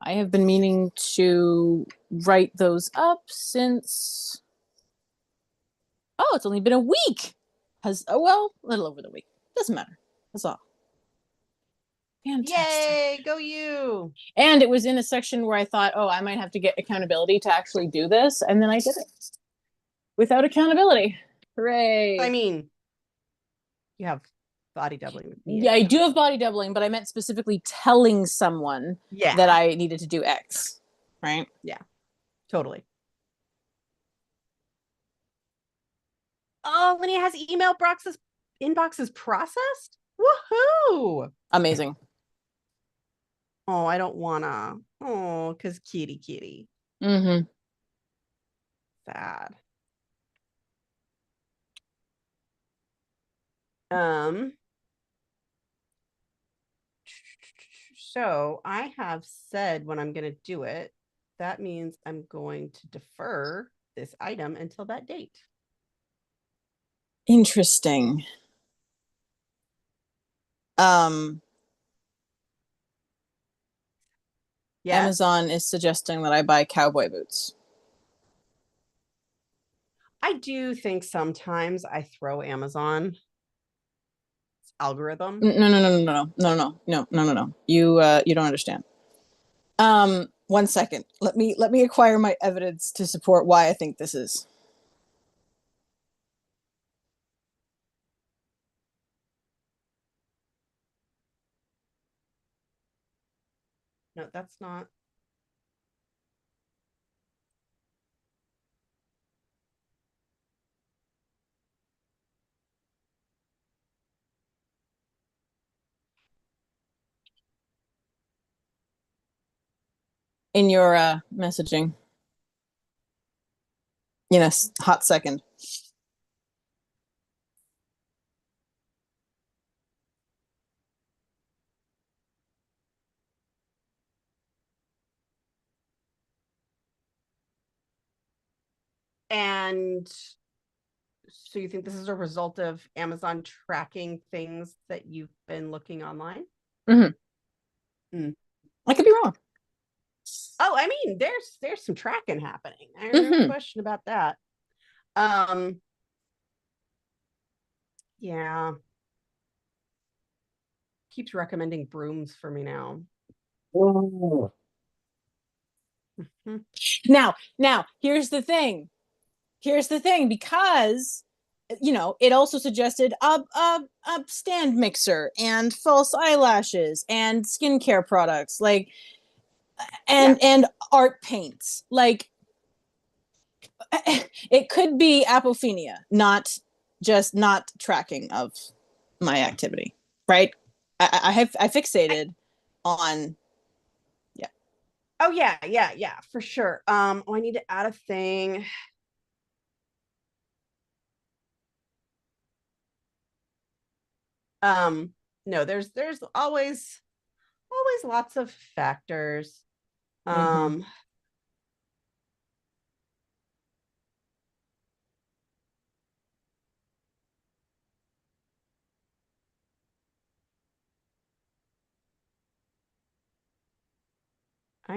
I have been meaning to write those up since. Oh, it's only been a week. Well, a little over the week. Doesn't matter. That's all. Fantastic.
Yay, go you.
And it was in a section where I thought, oh, I might have to get accountability to actually do this. And then I did it without accountability. Hooray.
I mean, you have body doubling with me.
Yeah, I do have body doubling, but I meant specifically telling someone that I needed to do X. Right?
Yeah, totally. Oh, when he has email inboxes processed? Woohoo!
Amazing.
Oh, I don't wanna. Oh, because kitty.
Mm-hmm.
Sad. So I have said when I'm going to do it. That means I'm going to defer this item until that date.
Interesting. Yes? Amazon is suggesting that I buy cowboy boots.
I do think sometimes I throw Amazon algorithm.
No. You don't understand. 1 second. Let me acquire my evidence to support why I think this is.
No, that's not.
In your messaging. Yes, hot second.
And so you think this is a result of Amazon tracking things that you've been looking online?
I could be wrong.
Oh, I mean, there's some tracking happening. There's no question about that. Yeah. Keeps recommending brooms for me now.
Now, here's the thing, because it also suggested a stand mixer and false eyelashes and skincare products, like, and art paints. Like, it could be apophenia, not tracking of my activity, right? I fixated on.
Oh yeah, for sure. I need to add a thing. No, there's always lots of factors. I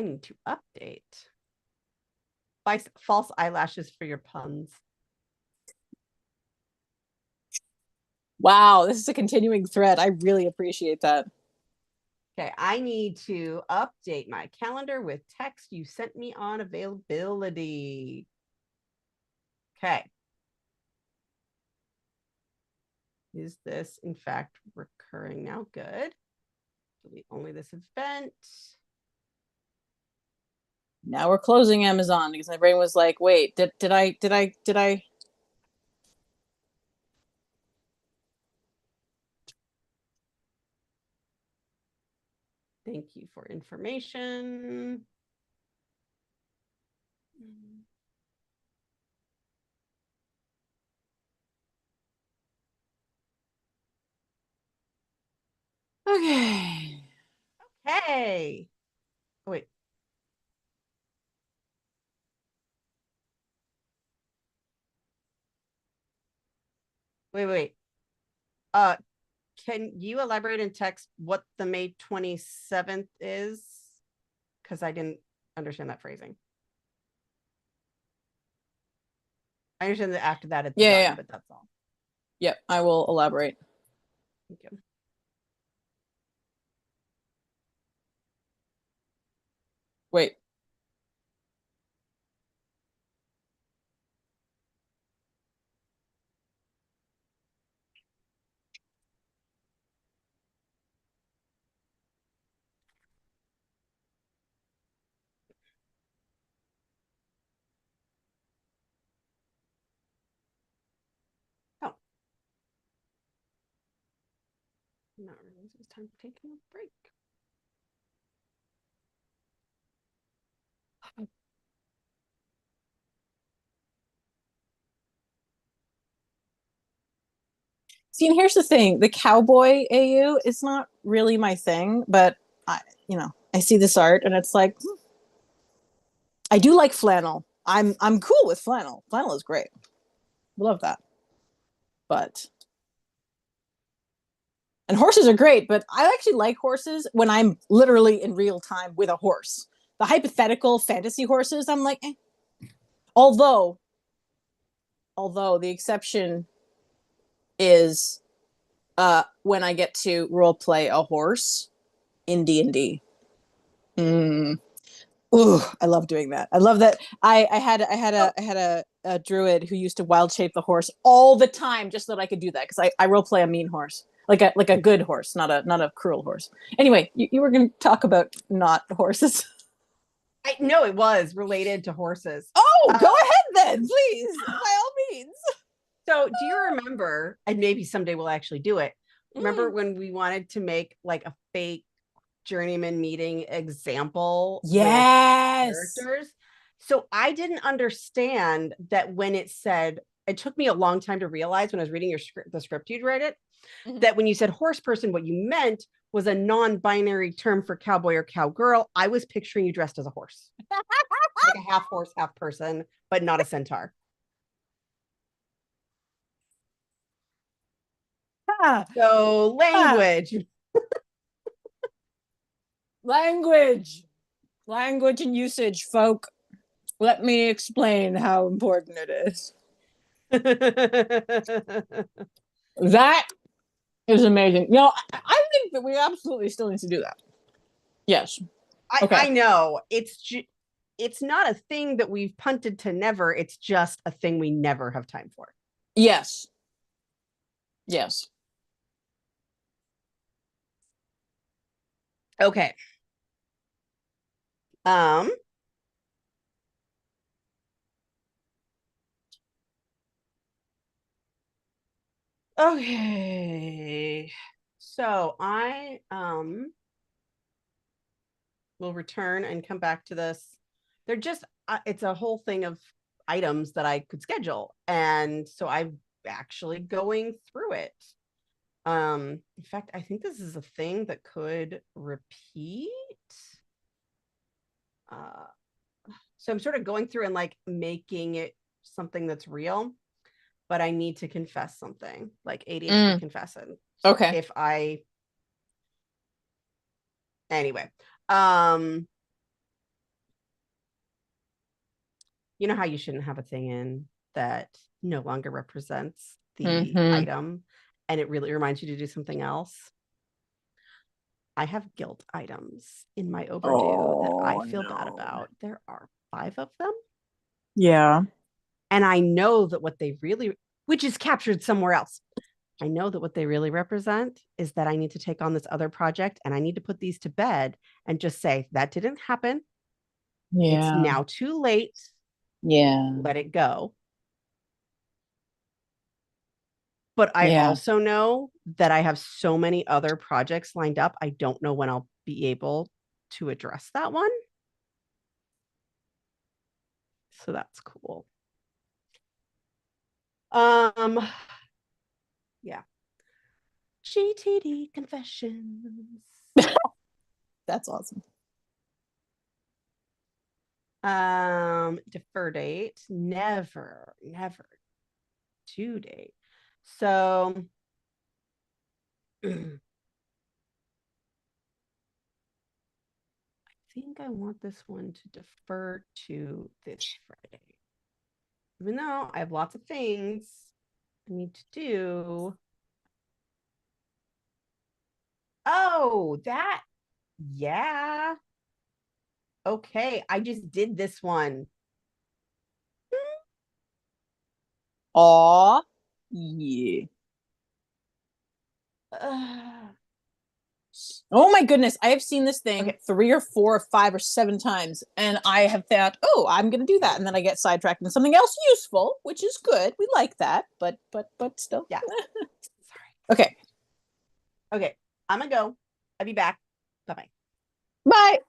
need to update. Buy false eyelashes for your puns.
Wow, this is a continuing thread. I really appreciate that.
Okay, I need to update my calendar with text you sent me on availability. Okay. Is this, in fact, recurring now? Good. Delete only this event.
Now we're closing Amazon because my brain was like, wait, did I?
Thank you for information.
Okay.
Hey. Oh, wait. Wait. Can you elaborate in text what the May 27th is? Because I didn't understand that phrasing. I understand that after that it's done, but that's all.
Yep, I will elaborate.
Thank you.
Wait.
Oh. Not realizing it was time for taking a break.
See, and here's the thing: the cowboy AU is not really my thing, but I see this art and it's like, I do like flannel. I'm cool with flannel. Flannel is great. Love that. And horses are great, but I actually like horses when I'm literally in real time with a horse. The hypothetical fantasy horses, I'm like, eh. Although the exception is when I get to role play a horse in D&D. Ooh, I love doing that. I love that. I had a druid who used to wild shape the horse all the time just so that I could do that, because I role play a mean horse, like a good horse, not a cruel horse. Anyway, you were going to talk about not horses.
No, it was related to horses.
Oh, go ahead then, please, by all means.
So do you remember, and maybe someday we'll actually do it, remember when we wanted to make like a fake journeyman meeting example?
Yes.
With characters? So I didn't understand that when it said, it took me a long time to realize when I was reading your script, the script you'd read it, that when you said horse person, what you meant was a non-binary term for cowboy or cowgirl. I was picturing you dressed as a horse. Like a half horse, half person, but not a centaur. So language.
Language and usage, folk. Let me explain how important it is. That is amazing. I think that we absolutely still need to do that. Yes.
Okay. I know. It's not a thing that we've punted to never. It's just a thing we never have time for.
Yes. Yes.
Okay. Okay. So I will return and come back to this. They're just it's a whole thing of items that I could schedule. And so I'm actually going through it. In fact, I think this is a thing that could repeat. So I'm sort of going through and like making it something that's real, but I need to confess something, like ADHD confessing.
Okay.
If I anyway, you know how you shouldn't have a thing in that no longer represents the item and it really reminds you to do something else? I have guilt items in my overdue that I feel bad about. There are 5 of them.
Yeah.
And I know that what they really, which is captured somewhere else. I know that what they really represent is that I need to take on this other project and I need to put these to bed and just say, that didn't happen.
Yeah.
It's now too late.
Yeah.
Let it go. But I also know that I have so many other projects lined up. I don't know when I'll be able to address that one. So that's cool. Yeah. GTD confessions.
That's awesome.
Defer date, never due date. So I think I want this one to defer to this Friday. Even though I have lots of things I need to do. Oh, yeah. Okay, I just did this one.
Aw, yeah. Oh my goodness, I have seen this thing 3 or 4 or 5 or 7 times, and I have thought, oh, I'm going to do that, and then I get sidetracked into something else useful, which is good. We like that, but still.
Yeah.
Sorry.
Okay, I'm gonna go. I'll be back. Bye-bye.
Bye.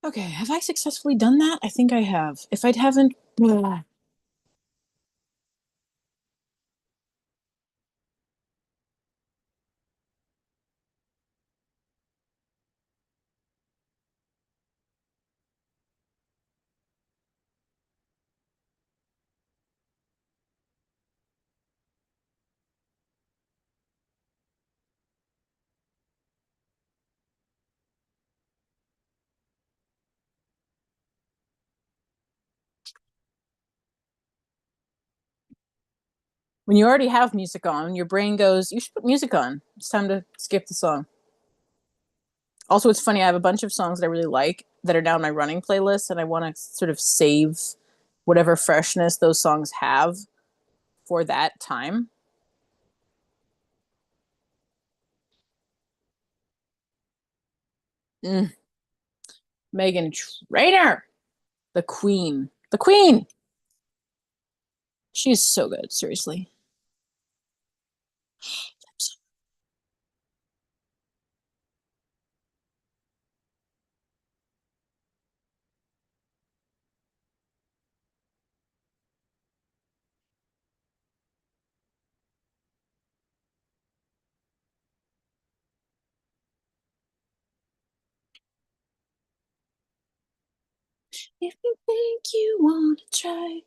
Okay, have I successfully done that? I think I have. If I haven't, ugh. When you already have music on, your brain goes, you should put music on. It's time to skip the song. Also, it's funny, I have a bunch of songs that I really like that are now in my running playlist, and I want to sort of save whatever freshness those songs have for that time. Mm. Megan Trainor, the queen. The queen. She's so good, seriously. If you think you want to try.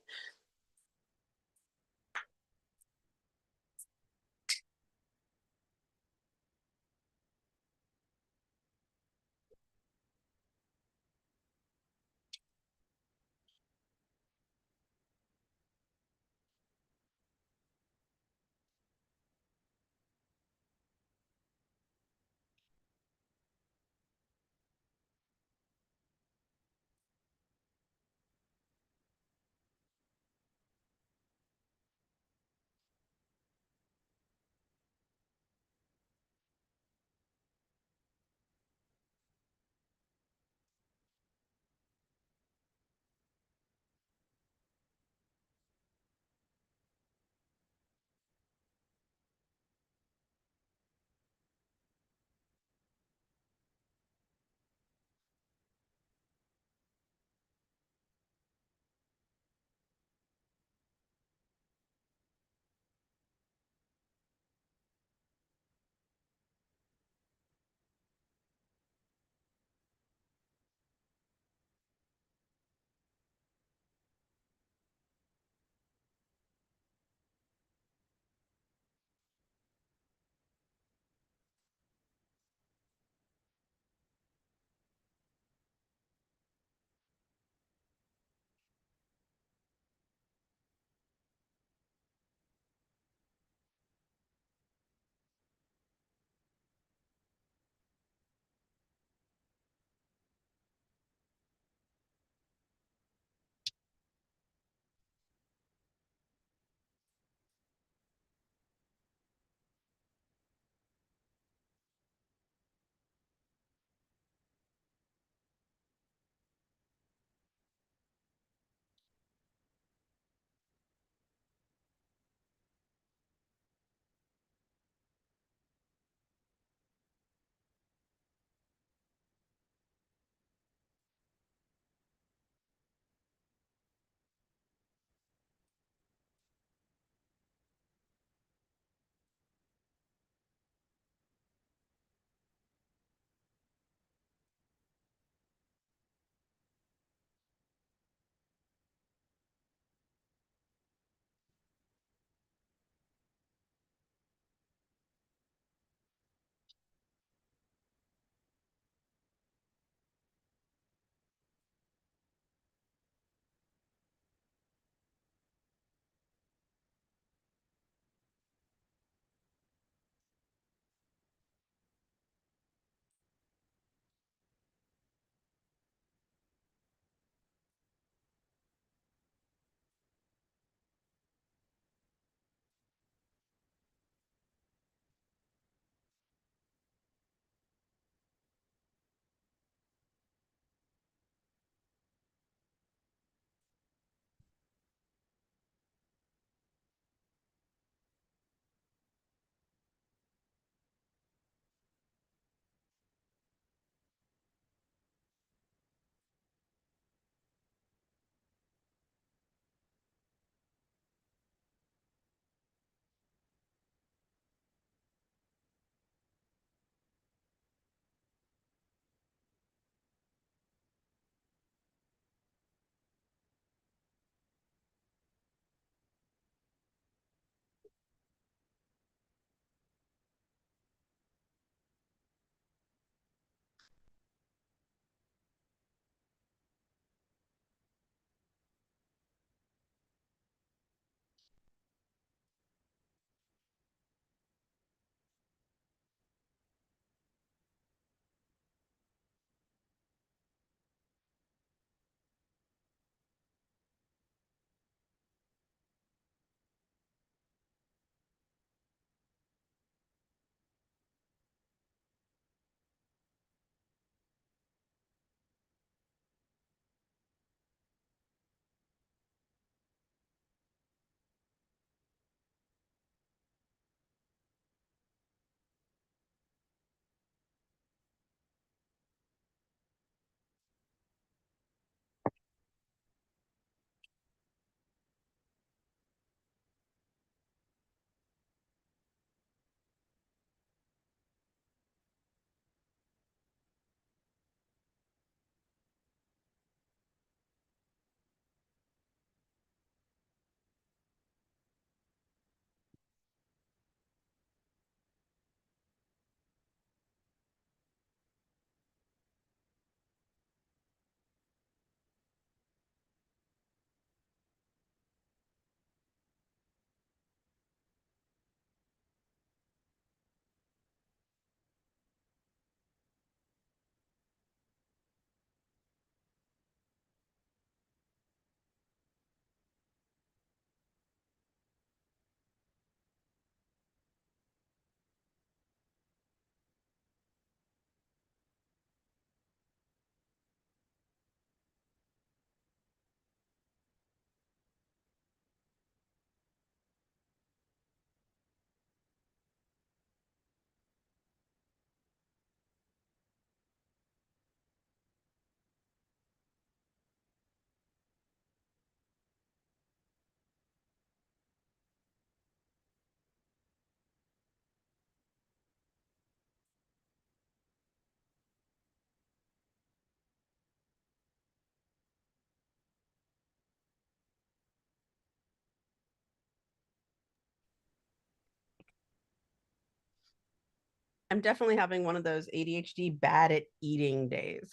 I'm definitely having one of those ADHD bad at eating days.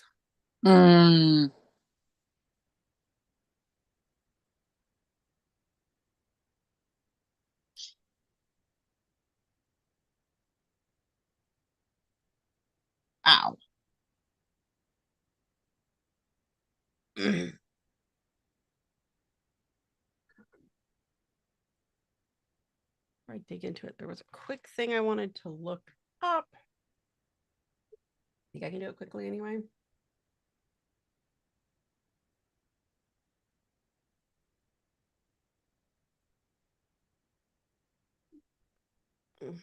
Mm. Ow.
I dig into it. There was a quick thing I wanted to look up. Think I can do it quickly anyway.
All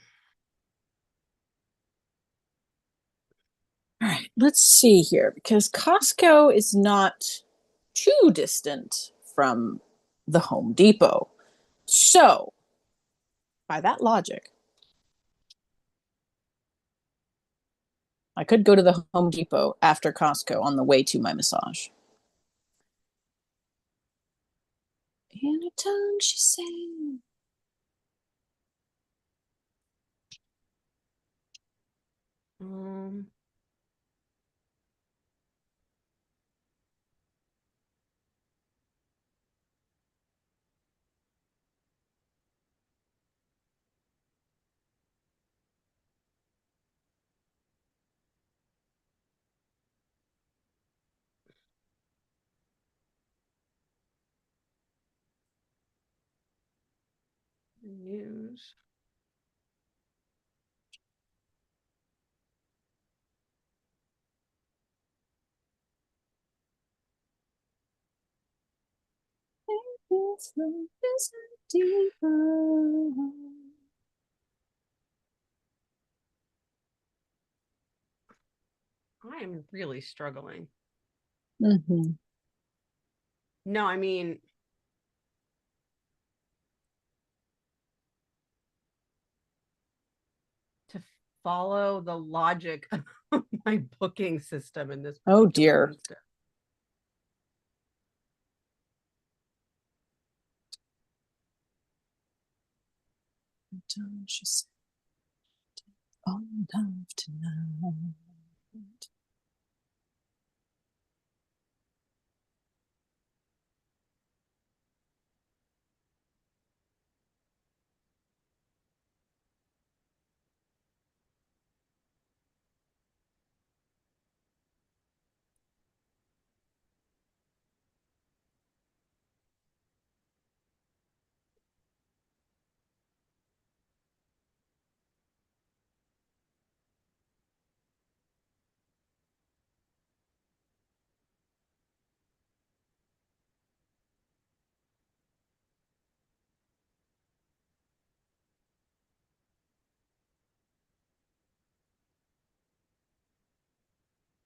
right, let's see here, because Costco is not too distant from the Home Depot. So, by that logic, I could go to the Home Depot after Costco on the way to my massage. In a tongue she sang.
Um, News. I am really struggling.
Mm-hmm.
No, I mean, to follow the logic of my booking system in this
Oh
particular
dear.
instance.
She said, all love tonight.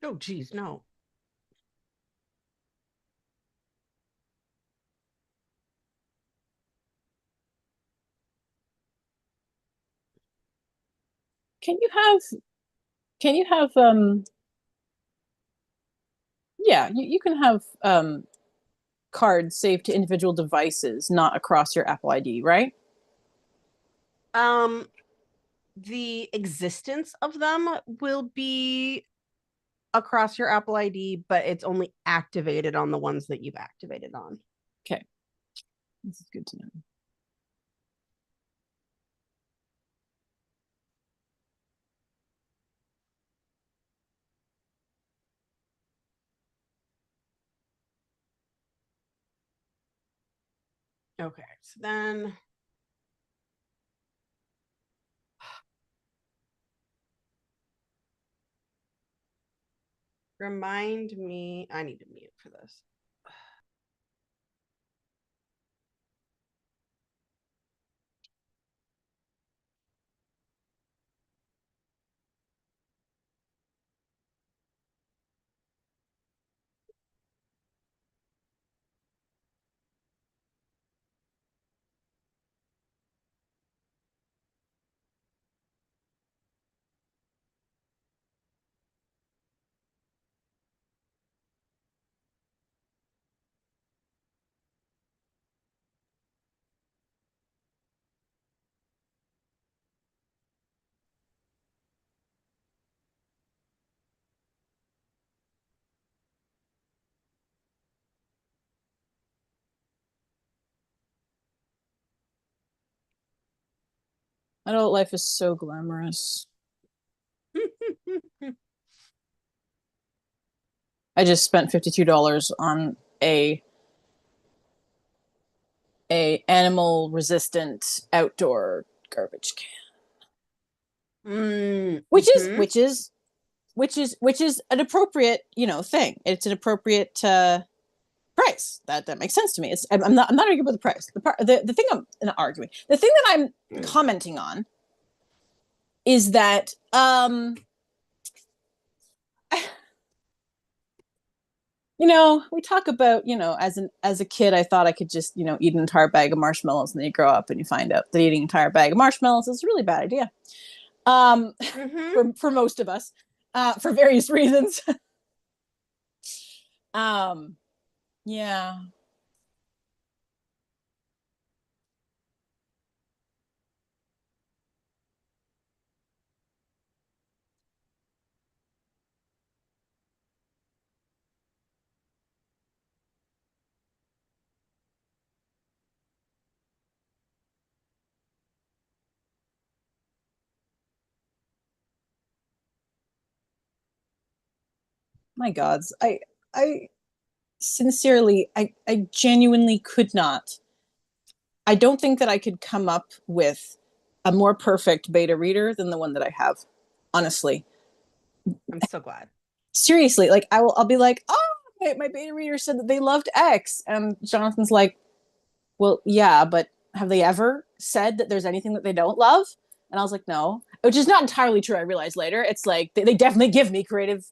Oh, geez, no.
Can you have yeah, you can have cards saved to individual devices, not across your Apple ID, right?
Um, the existence of them will be across your Apple ID, but it's only activated on the ones that you've activated on.
Okay. This is good to know.
Okay, so then remind me, I need to mute for this.
Adult life is so glamorous. I just spent $52 on a animal resistant outdoor garbage can. Which is an appropriate, thing. It's an appropriate price. That makes sense to me. I'm not arguing about the price. The thing I'm not arguing. The thing that I'm commenting on is that we talk about, as a kid, I thought I could just, eat an entire bag of marshmallows, and then you grow up and you find out that eating an entire bag of marshmallows is a really bad idea. For most of us, for various reasons. Yeah. My gods, I sincerely, I genuinely could not. I don't think that I could come up with a more perfect beta reader than the one that I have. Honestly,
I'm so glad.
Seriously, like I'll be like, oh, my beta reader said that they loved X, and Jonathan's like, well, yeah, but have they ever said that there's anything that they don't love? And I was like, no, which is not entirely true. I realized later. It's like they definitely give me creative,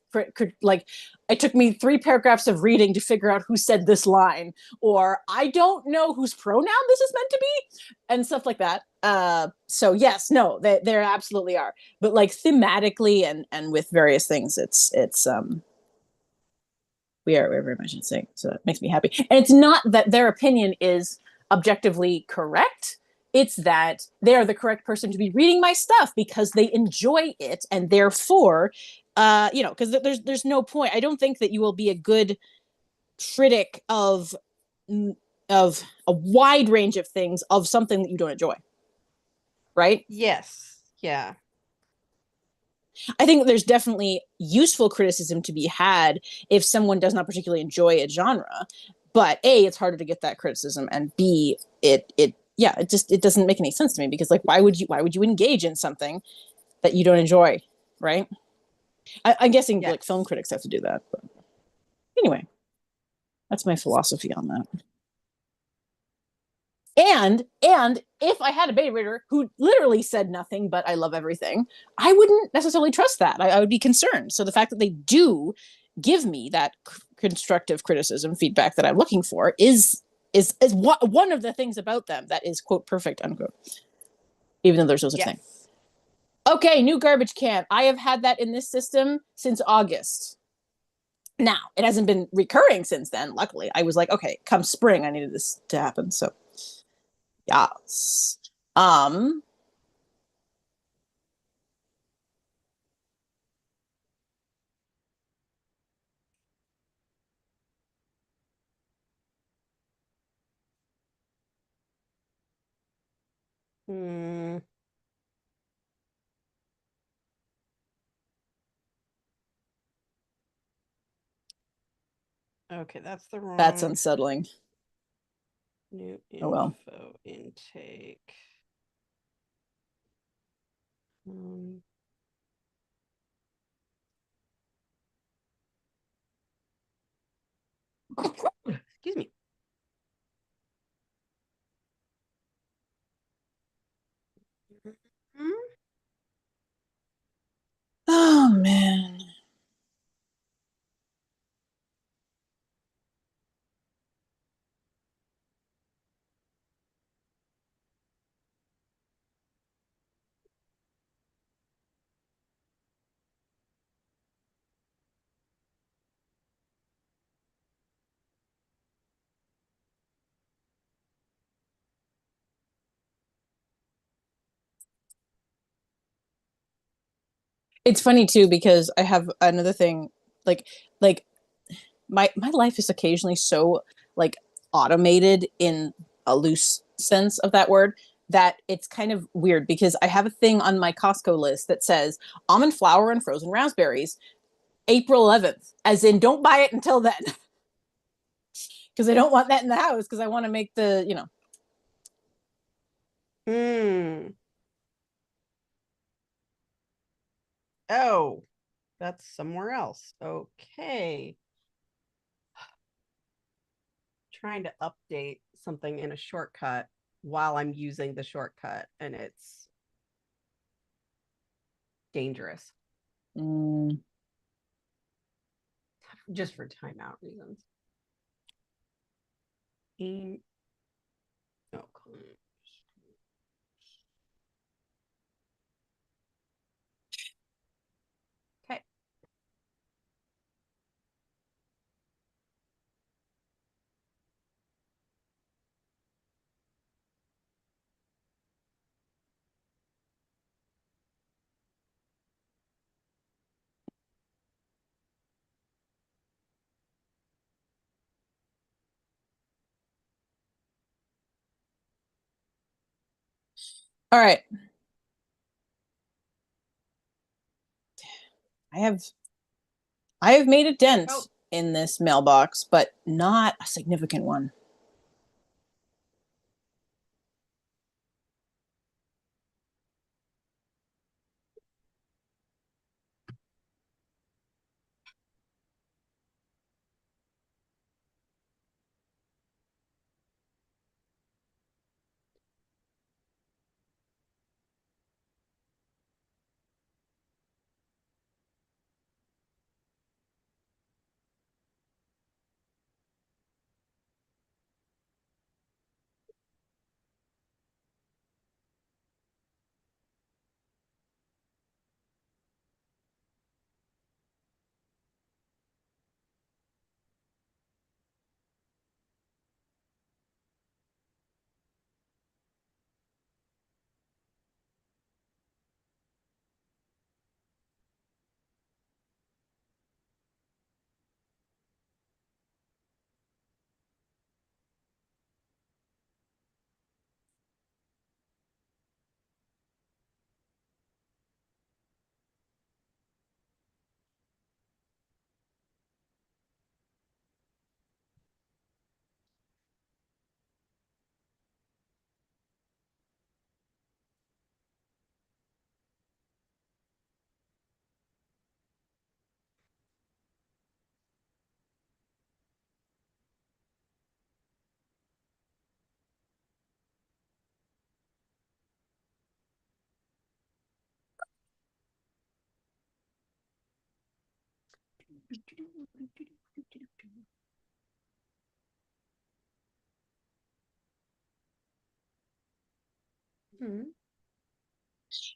like it took me 3 paragraphs of reading to figure out who said this line, or I don't know whose pronoun this is meant to be, and stuff like that. So yes, no, there absolutely are. But like thematically and with various things, it's we're very much in sync. So that makes me happy. And it's not that their opinion is objectively correct. It's that they are the correct person to be reading my stuff because they enjoy it, and therefore, because there's no point. I don't think that you will be a good critic of a wide range of things of something that you don't enjoy, right?
Yes. Yeah.
I think there's definitely useful criticism to be had if someone does not particularly enjoy a genre. But A, it's harder to get that criticism, and B, it doesn't make any sense to me, because like why would you engage in something that you don't enjoy, right? I'm guessing like film critics have to do that. But anyway, that's my philosophy on that. And if I had a beta reader who literally said nothing but I love everything, I wouldn't necessarily trust that. I would be concerned. So the fact that they do give me that constructive criticism feedback that I'm looking for is one of the things about them that is, quote, perfect, unquote, even though there's no such thing. Okay, new garbage can. I have had that in this system since August. Now, it hasn't been recurring since then, luckily. I was like, okay, come spring, I needed this to happen. So yes.
Okay, that's the wrong.
That's unsettling.
New info intake. Excuse me.
Oh man. It's funny too, because I have another thing, like my life is occasionally so like automated in a loose sense of that word, that it's kind of weird because I have a thing on my Costco list that says almond flour and frozen raspberries, April 11th, as in don't buy it until then. Because I don't want that in the house because I want to make the, you know.
Oh, that's somewhere else. Okay. Trying to update something in a shortcut while I'm using the shortcut, and it's dangerous. Just for timeout reasons. Okay.
All right. I have made a dent in this mailbox, but not a significant one.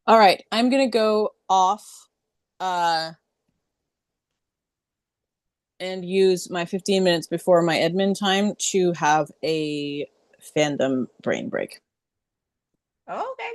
All right, I'm gonna go off and use my 15 minutes before my admin time to have a fandom brain break.
Okay.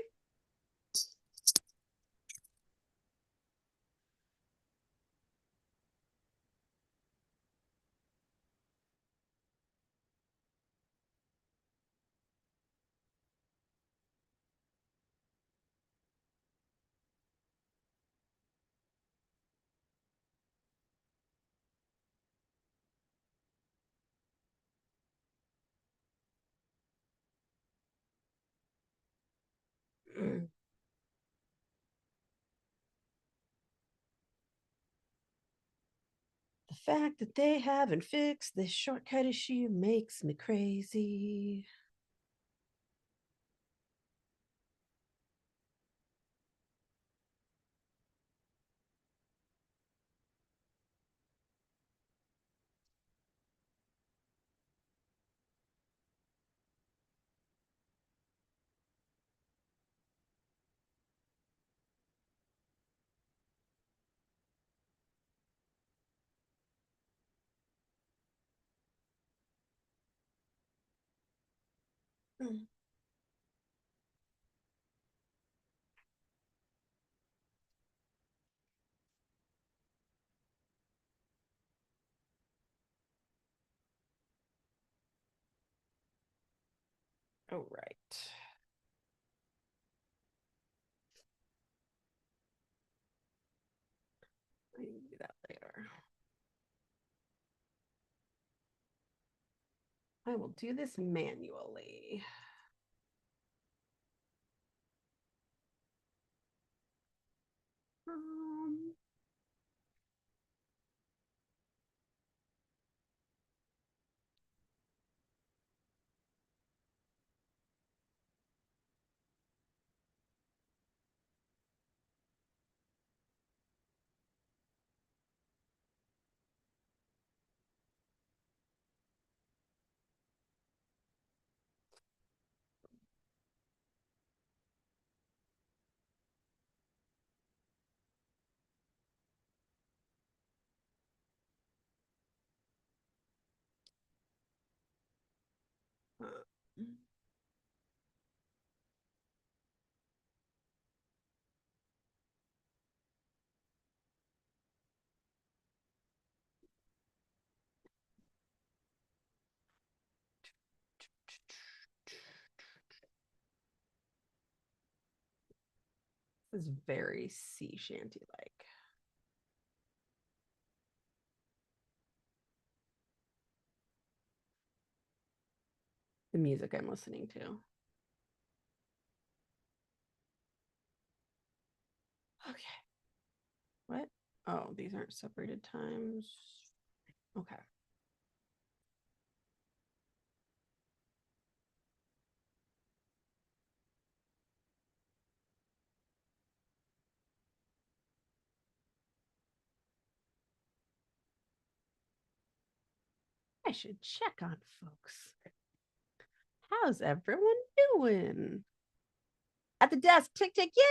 The fact that they haven't fixed this shortcut issue makes me crazy. All right. I can do that later. I will do this manually. This is very sea shanty like. The music I'm listening to. Okay. What? Oh, these aren't separated times. Okay. I should check on folks. How's everyone doing? At the desk, tick, tick, yeah.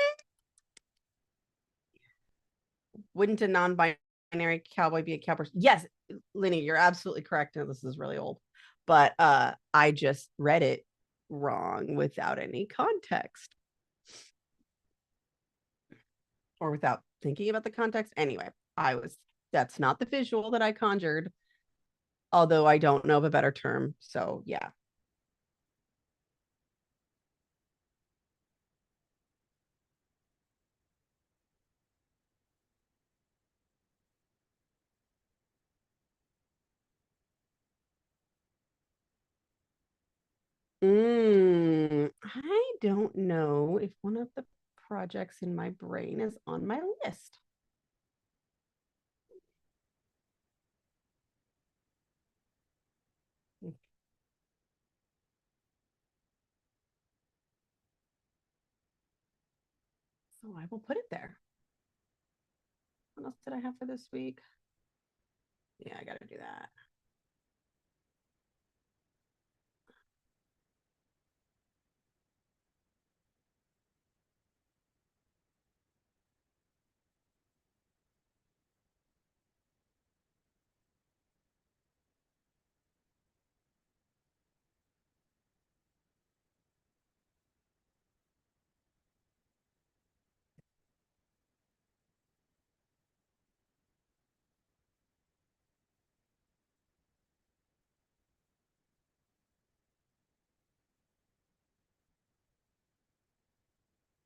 Wouldn't a non-binary cowboy be a cowboy? Yes, Lenny, you're absolutely correct. No, this is really old, but I just read it wrong without any context or without thinking about the context. Anyway, that's not the visual that I conjured, although I don't know of a better term. So yeah. I don't know if one of the projects in my brain is on my list. So I will put it there. What else did I have for this week? Yeah, I got to do that.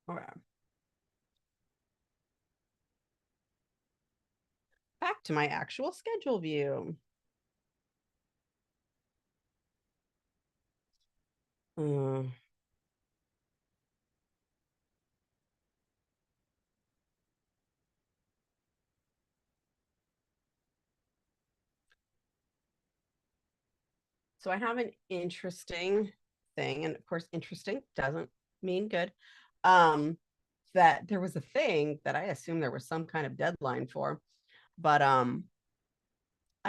Okay. Back to my actual schedule view. Uh, so I have an interesting thing, and of course, interesting doesn't mean good. That there was a thing that I assumed there was some kind of deadline for, but I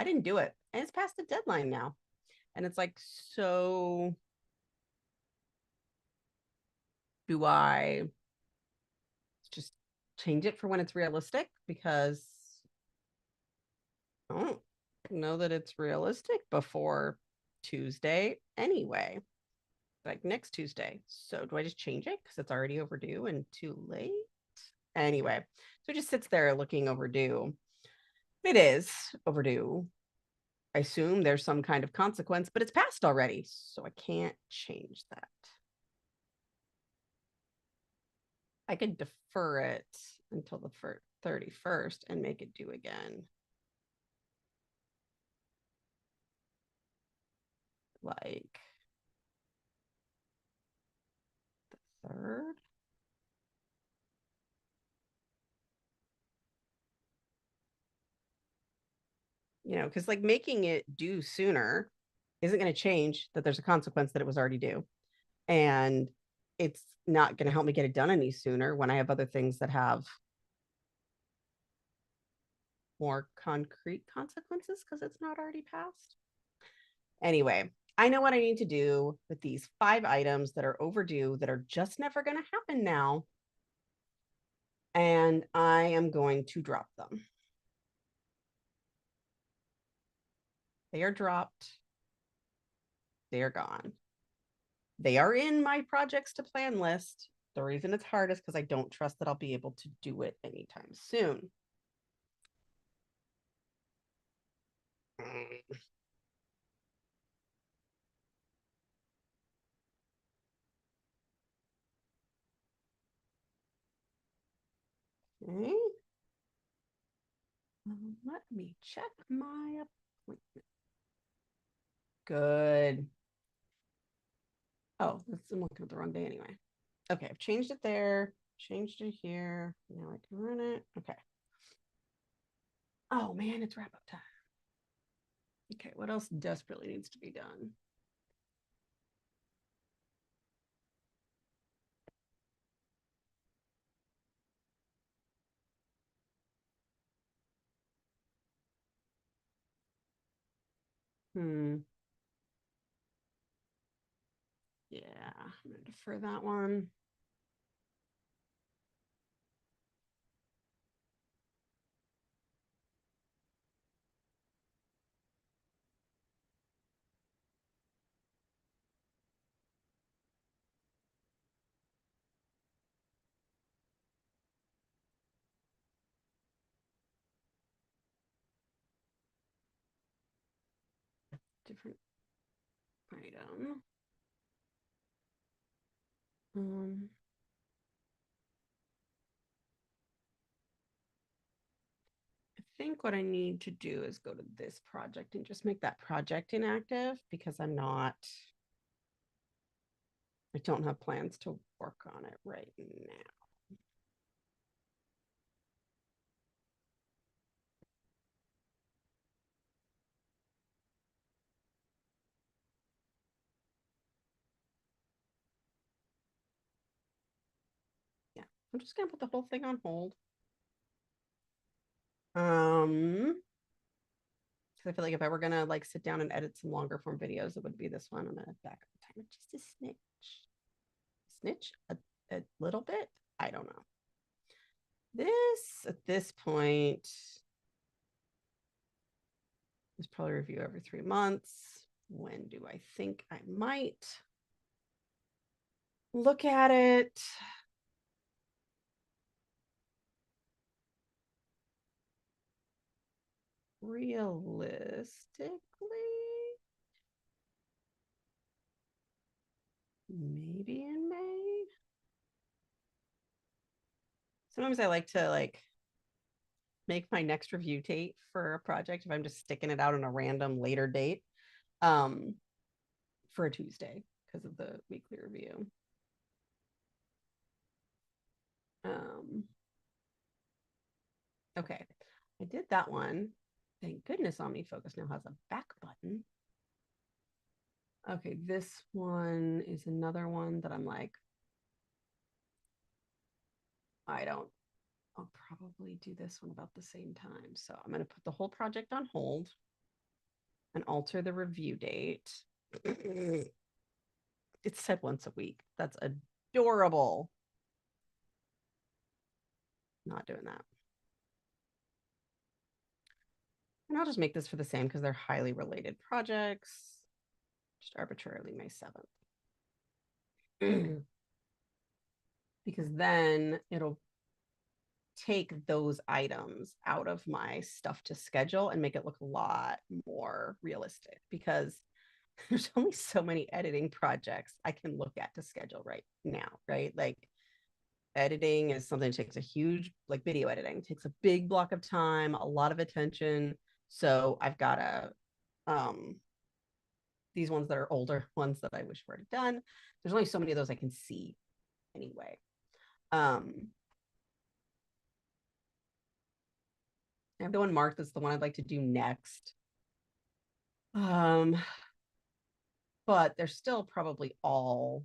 didn't do it, and it's past the deadline now. And it's like, so do I just change it for when it's realistic? Because I don't know that it's realistic before Tuesday anyway, like next Tuesday. So do I just change it because it's already overdue and too late? Anyway, so it just sits there looking overdue. It is overdue. I assume there's some kind of consequence, but it's passed already, so I can't change that. I could defer it until the first. 31st and make it due again like the 3rd. Because like making it due sooner isn't going to change that there's a consequence that it was already due. And it's not going to help me get it done any sooner when I have other things that have more concrete consequences because it's not already passed. Anyway, I know what I need to do with these 5 items that are overdue that are just never going to happen now. And I am going to drop them. They are dropped. They are gone. They are in my projects to plan list. The reason it's hard is because I don't trust that I'll be able to do it anytime soon. Okay. Let me check my appointment. Good. Oh, I'm looking at the wrong day anyway. Okay, I've changed it there, changed it here. Now I can run it. Okay. Oh man, it's wrap up time. Okay, what else desperately needs to be done? Yeah, I'm gonna defer that one. Different item. I think what I need to do is go to this project and just make that project inactive because I don't have plans to work on it right now. Yeah, I'm just gonna put the whole thing on hold. Because I feel like if I were gonna like sit down and edit some longer form videos, it would be this one. I'm gonna back up the timer just a snitch, a little bit. I don't know. This at this point is probably review every 3 months. When do I think I might look at it? Realistically, maybe in May. Sometimes I like to like make my next review date for a project if I'm just sticking it out on a random later date for a Tuesday because of the weekly review. Okay, I did that one. Thank goodness OmniFocus now has a back button. Okay, this one is another one that I'm like, I'll probably do this one about the same time. So I'm going to put the whole project on hold and alter the review date. It's said once a week. That's adorable. Not doing that. And I'll just make this for the same because they're highly related projects. Just arbitrarily May 7th. Because then it'll take those items out of my stuff to schedule and make it look a lot more realistic because there's only so many editing projects I can look at to schedule right now, right? Like editing is something that takes a huge, like video editing, takes a big block of time, a lot of attention. So I've got these ones that are older ones that I wish were already done. There's only so many of those I can see anyway. I have the one marked that's the one I'd like to do next. But they're still probably all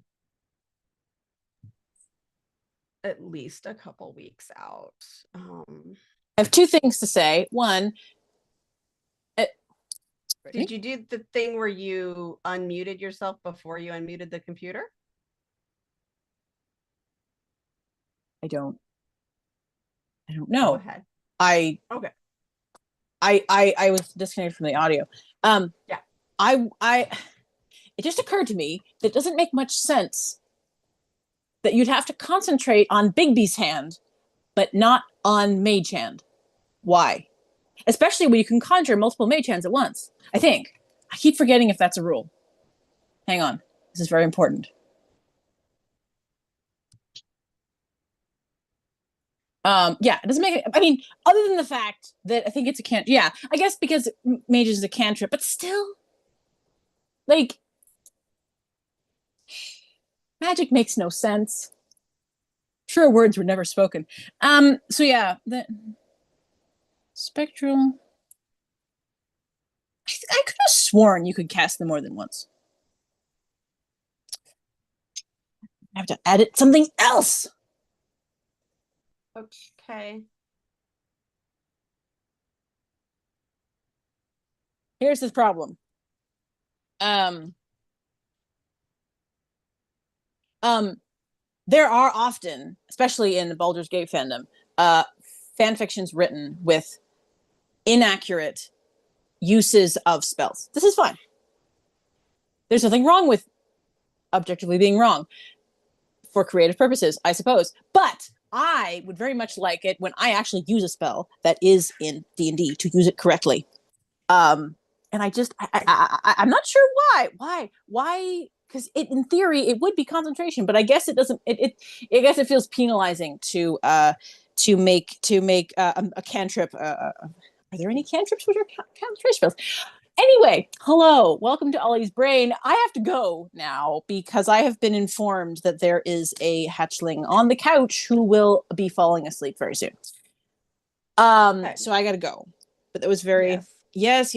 at least a couple weeks out.
I have two things to say. One,
did you do the thing where you unmuted yourself before you unmuted the computer?
I don't know.
Go ahead.
Okay. I was disconnected from the audio.
Yeah.
It just occurred to me that it doesn't make much sense that you'd have to concentrate on Bigby's hand, but not on Mage Hand. Why? Especially when you can conjure multiple Mage Hands at once. I think. I keep forgetting if that's a rule. Hang on. This is very important. Yeah, it doesn't make it. I mean, other than the fact that I think it's a cantrip. Yeah, I guess because Mage is a cantrip, but still, like, magic makes no sense. Truer words were never spoken. So yeah, the spectral. I could have sworn you could cast them more than once. I have to edit something else.
Okay.
Here's the problem. There are often, especially in the Baldur's Gate fandom, fan fictions written with inaccurate uses of spells. This is fine. There's nothing wrong with objectively being wrong for creative purposes, I suppose. But I would very much like it when I actually use a spell that is in D&D to use it correctly. And I'm not sure why, because in theory it would be concentration, but I guess it doesn't. I guess it feels penalizing to make a cantrip. Are there any cantrips which are concentration spells? Anyway, hello, welcome to Ollie's Brain. I have to go now because I have been informed that there is a hatchling on the couch who will be falling asleep very soon. Okay. So I gotta go. But that was very yes.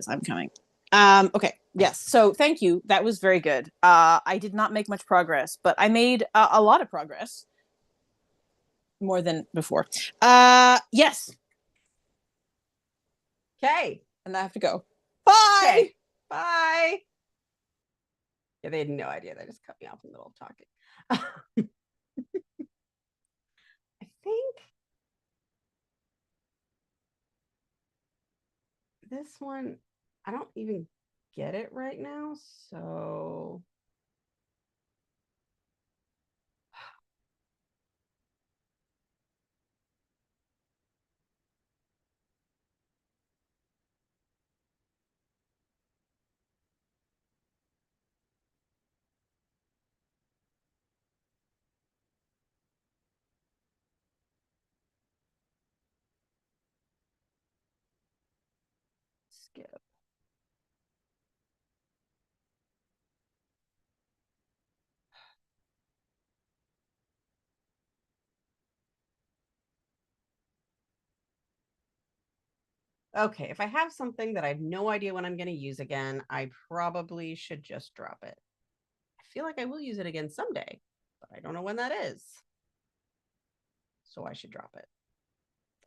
I'm coming. Okay, yes. So thank you. That was very good. I did not make much progress, but I made a lot of progress. More than before. Yes.
Okay.
And I have to go. Bye.
Okay. Bye. Yeah, they had no idea. They just cut me off in the middle of talking. I think this one, I don't even get it right now. So skip. Okay, if I have something that I have no idea when I'm going to use again, I probably should just drop it. I feel like I will use it again someday, but I don't know when that is. So I should drop it.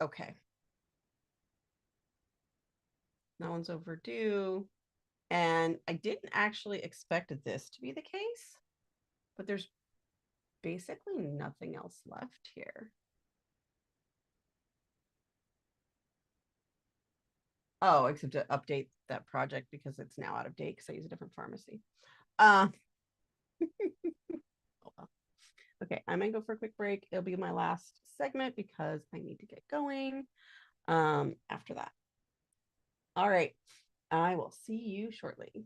Okay. That one's overdue. And I didn't actually expect this to be the case, but there's basically nothing else left here. Oh, except to update that project because it's now out of date because I use a different pharmacy. Oh, well. Okay, I'm gonna go for a quick break. It'll be my last segment because I need to get going after that. All right, I will see you shortly.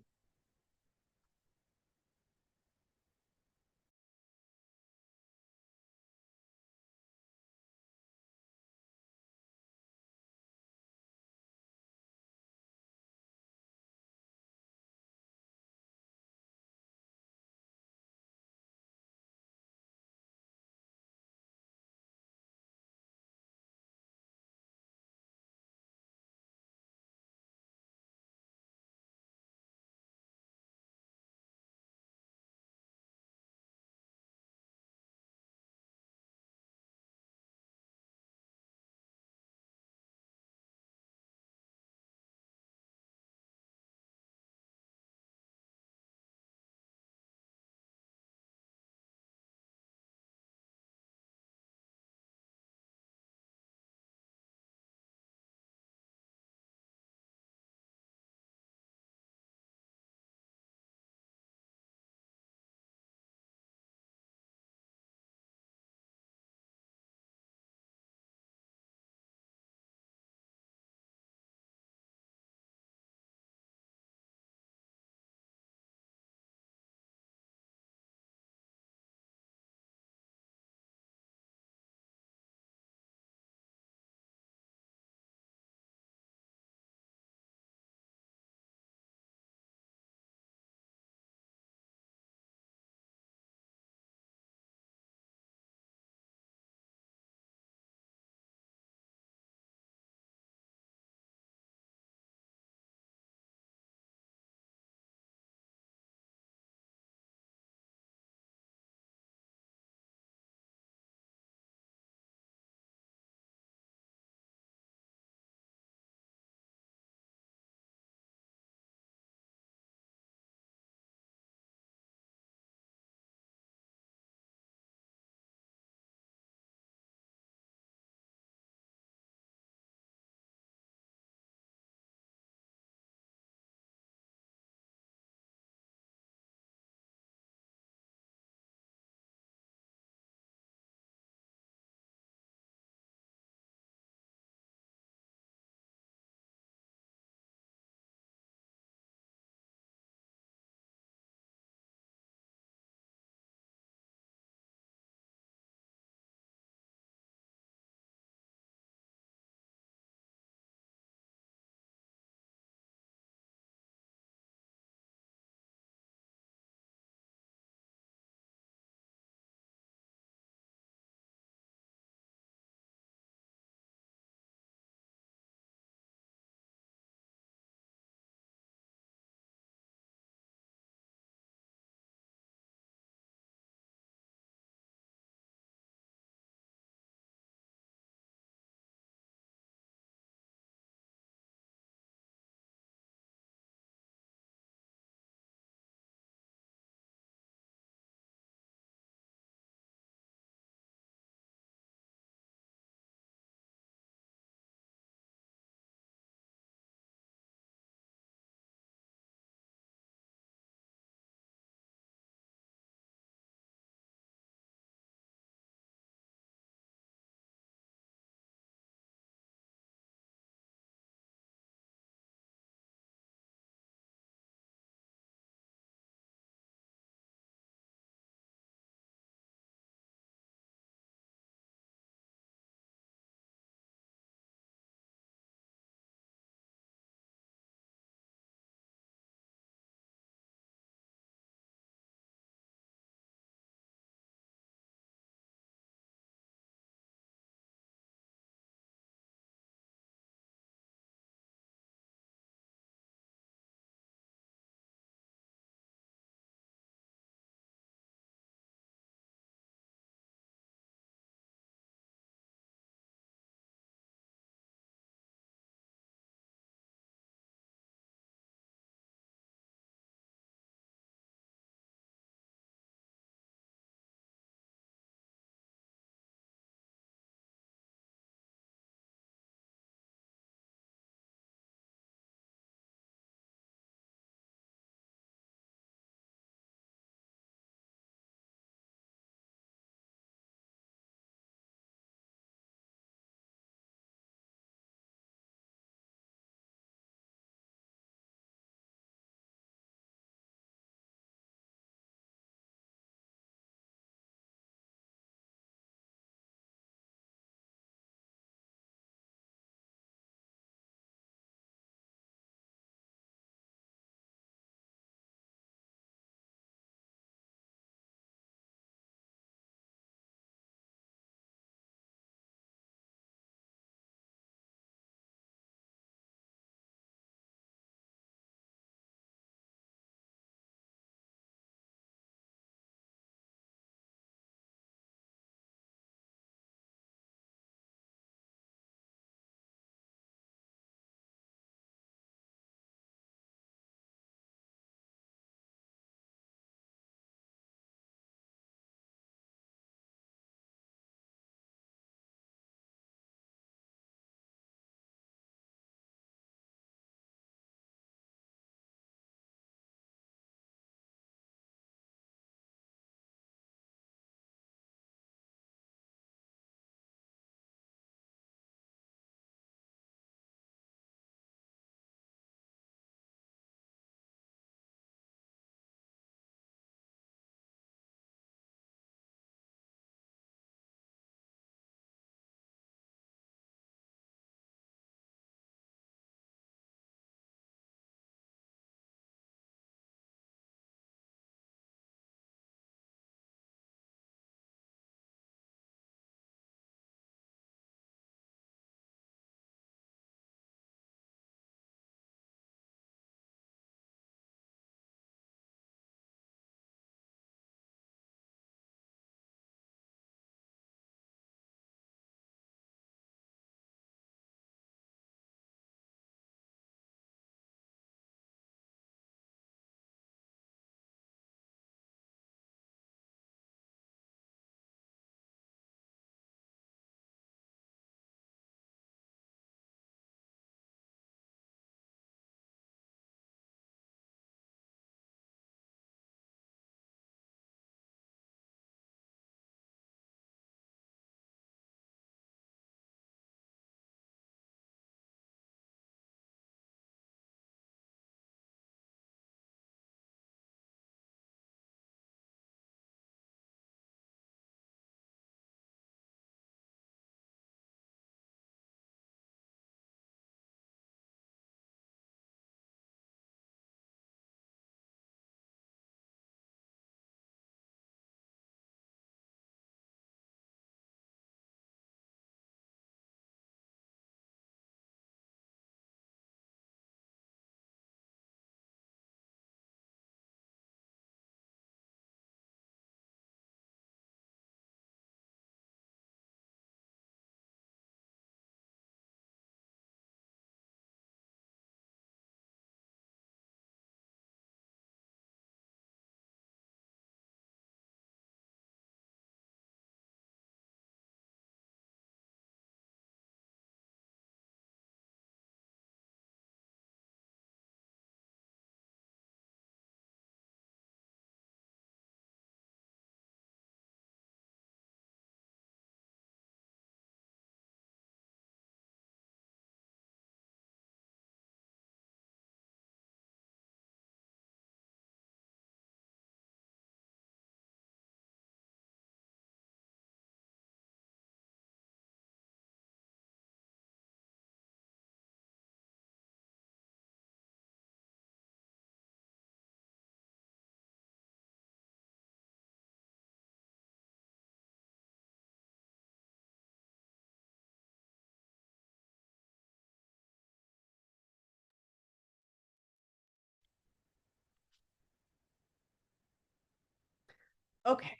Okay,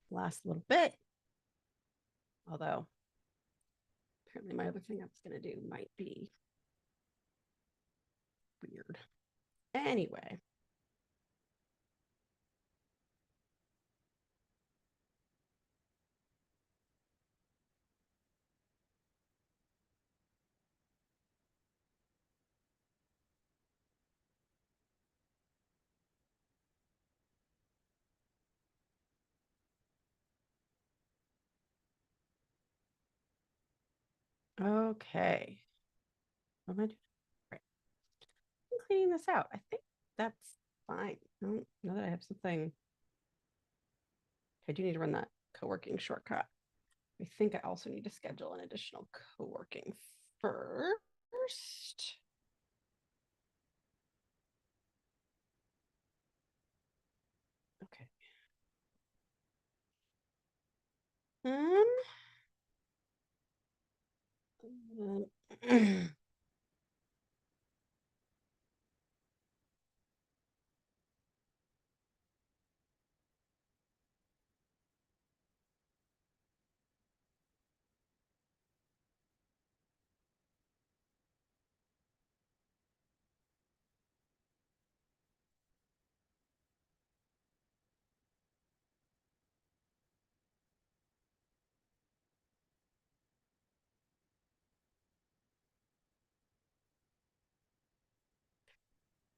last little bit. Although, apparently my other thing I was going to do might be weird. Anyway. Okay. What am I doing? Right. I'm cleaning this out. I think that's fine. Now that I have something, I do need to run that co-working shortcut. I think I also need to schedule an additional co-working first. Okay. Um,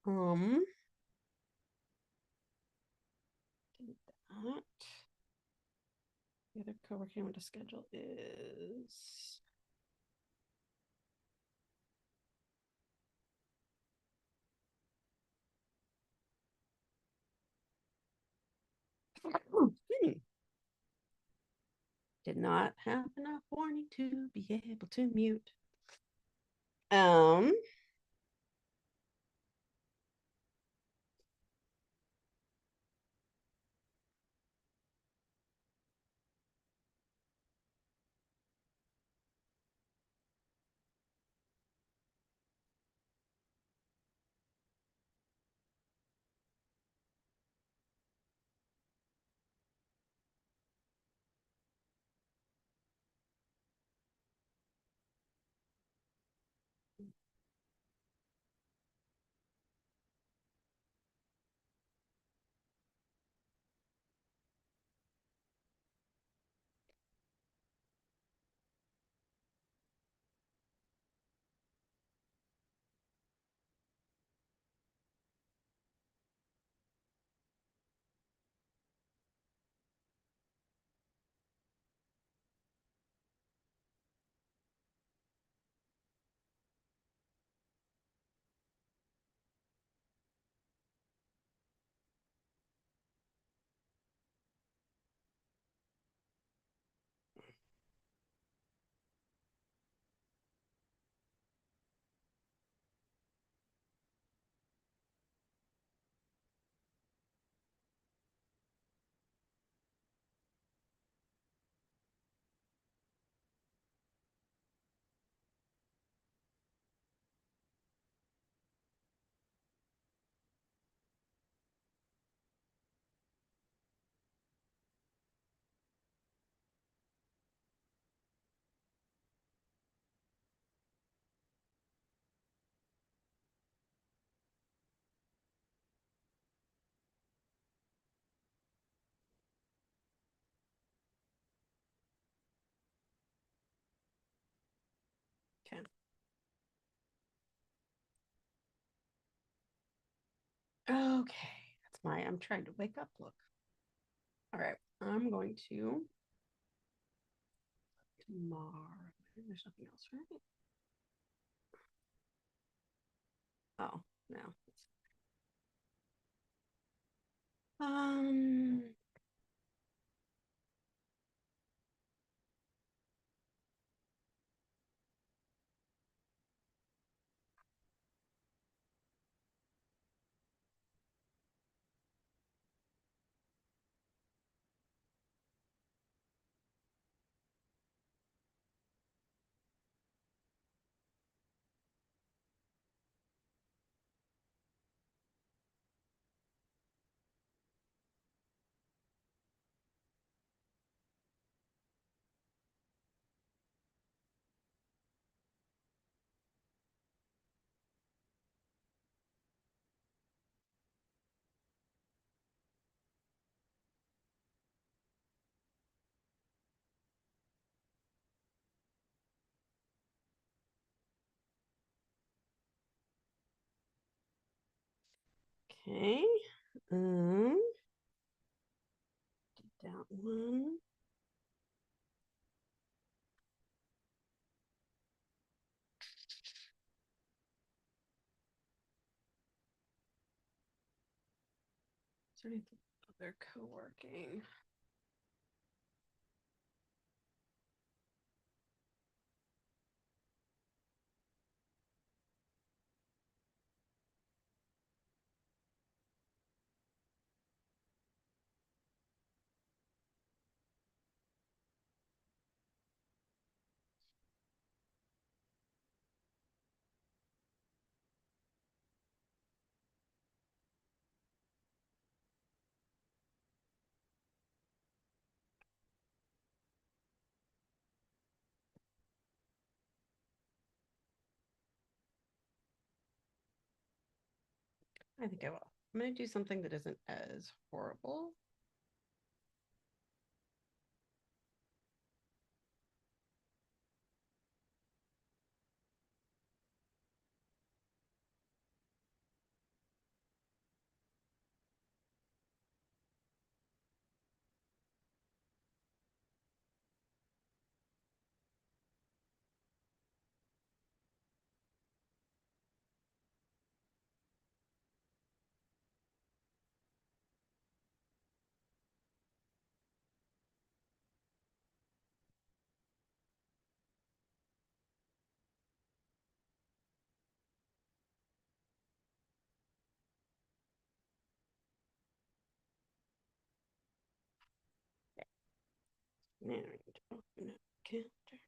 um, that. The other co-working I want to schedule is did not have enough warning to be able to mute. Um, okay. Okay. That's my I'm trying to wake up look. All right. I'm going to tomorrow. There's nothing else, right? Oh, no. Um, Okay. Did that one. Is there anything other co-working? I think I will. I'm going to do something that isn't as horrible. Now I need to open up calendar.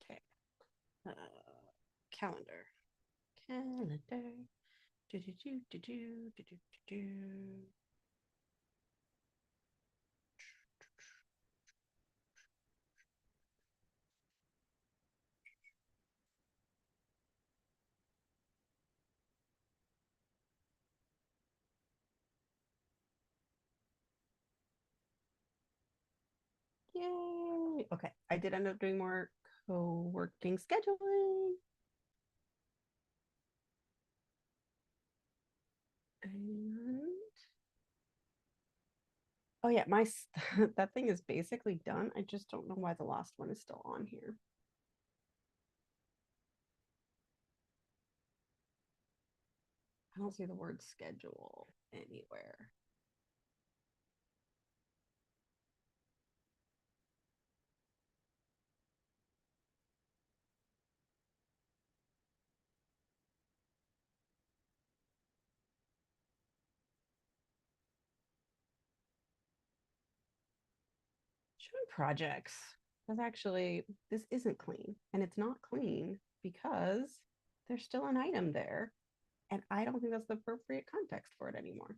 Okay. Uh, calendar. Calendar. Do do do do do do do do. Yay. Okay. I did end up doing more co-working scheduling. And oh yeah, my that thing is basically done. I just don't know why the last one is still on here. I don't see the word schedule anywhere. Showing projects. That's actually, this isn't clean. And it's not clean because there's still an item there. And I don't think that's the appropriate context for it anymore.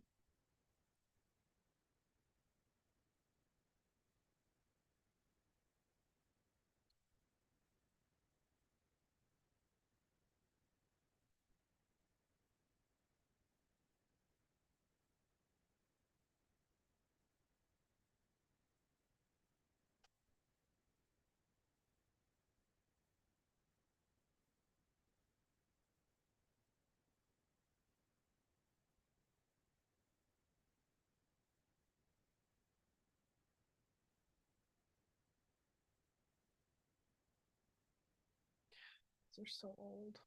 They're so old.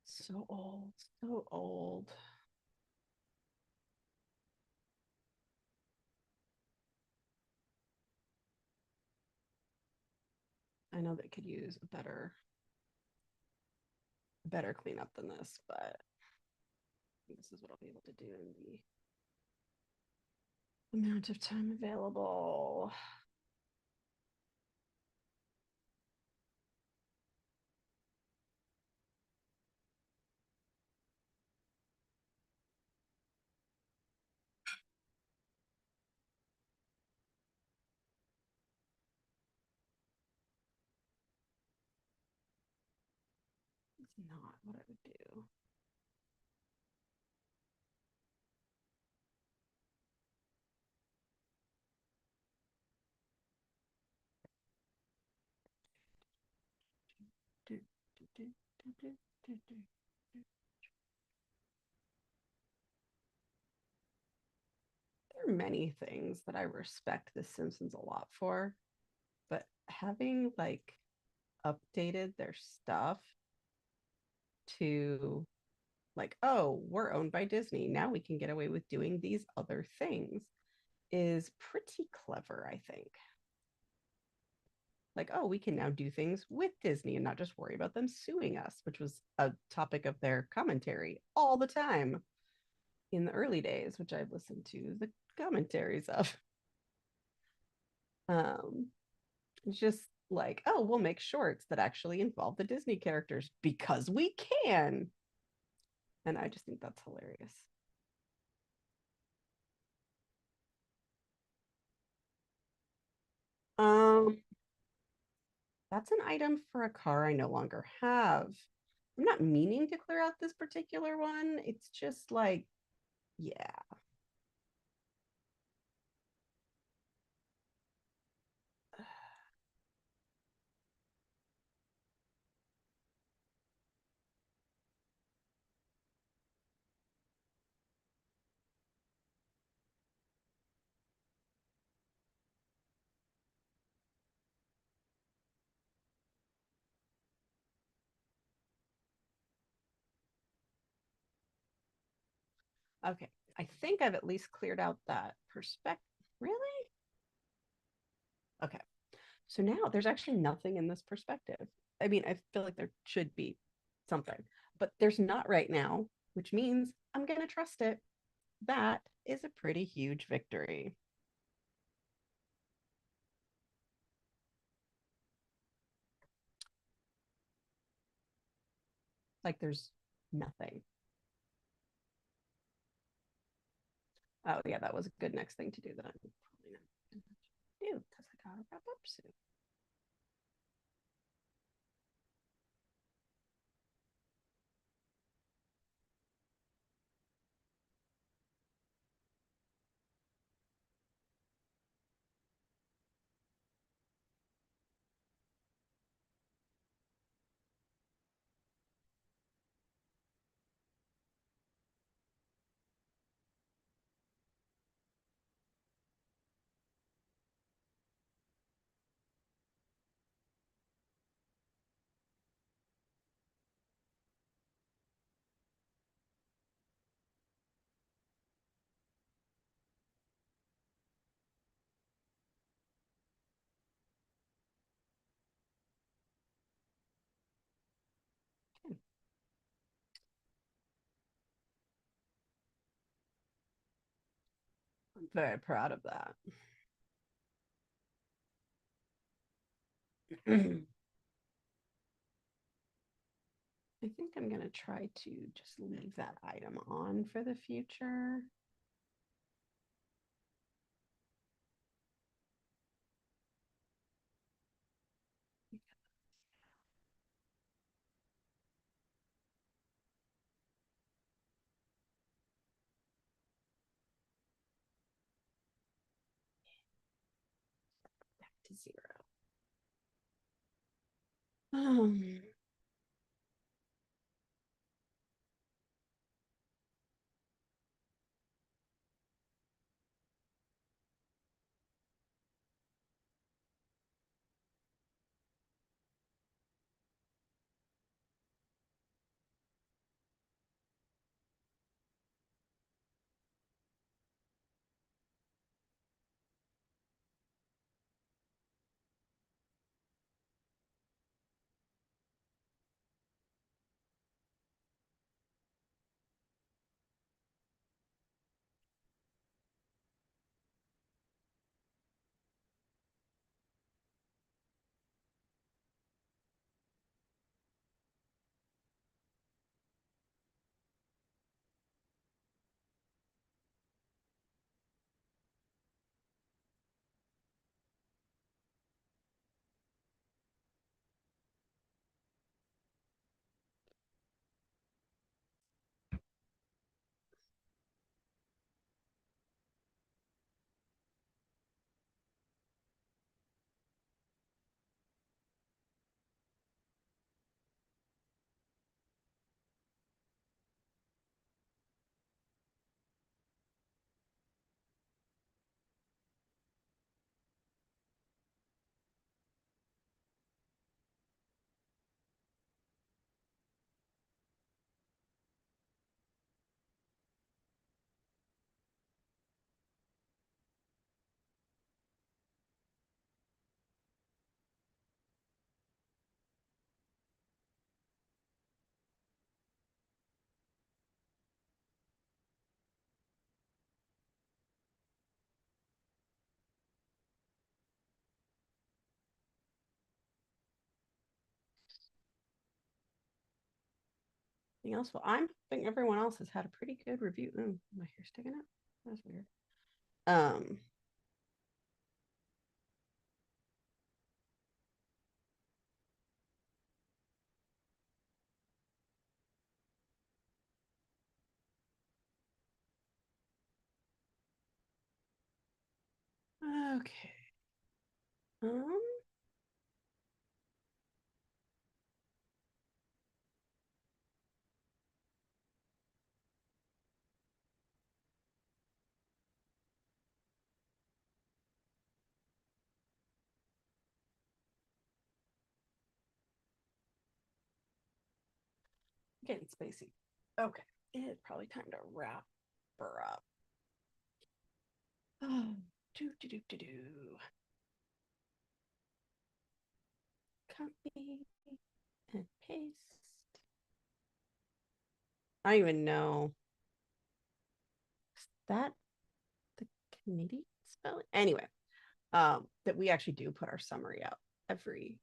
So old, so old. I know they could use a better cleanup than this, but this is what I'll be able to do in the amount of time available. It's not what I would do. There are many things that I respect The Simpsons a lot for, but having like updated their stuff to like, oh, we're owned by Disney. Now we can get away with doing these other things is pretty clever, I think. Like, oh, we can now do things with Disney and not just worry about them suing us, which was a topic of their commentary all the time in the early days, which I've listened to the commentaries of. Um, it's just like, oh, we'll make shorts that actually involve the Disney characters because we can. And I just think that's hilarious. Um, that's an item for a car I no longer have. I'm not meaning to clear out this particular one. It's just like, yeah. Okay. I think I've at least cleared out that perspective. Really? Okay. So now there's actually nothing in this perspective. I mean, I feel like there should be something, but there's not right now, which means I'm going to trust it. That is a pretty huge victory. Like there's nothing. Oh, yeah, that was a good next thing to do that I'm probably not going to do because I got to wrap up soon. I'm very proud of that. I think I'm going to try to just leave that item on for the future. Back to zero. Um, Anything else? Well, I'm thinking everyone else has had a pretty good review. Ooh, my hair sticking up. That's weird. Okay. Getting spacey. Okay. It's probably time to wrap her up. Oh, do. Copy and paste. I don't even know. Is that the Canadian spelling? Anyway, that we actually do put our summary out every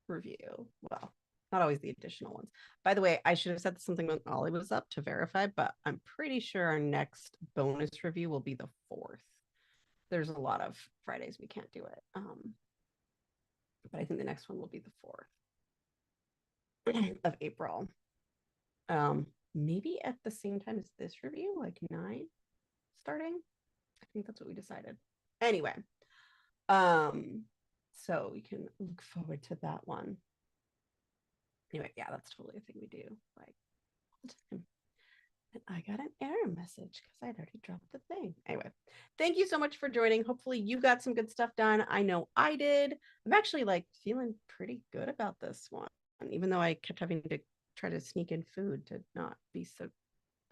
review. Well, not always the additional ones. By the way, I should have said something when Ollie was up to verify, but I'm pretty sure our next bonus review will be the 4th. There's a lot of Fridays we can't do it. But I think the next one will be the 4th of April. Maybe at the same time as this review, like 9 starting. I think that's what we decided. Anyway, so we can look forward to that one. Anyway, yeah, that's totally a thing we do like all the time. And I got an error message because I'd already dropped the thing. Anyway, thank you so much for joining. Hopefully you got some good stuff done. I know I did. I'm actually like feeling pretty good about this one, even though I kept having to try to sneak in food to not be so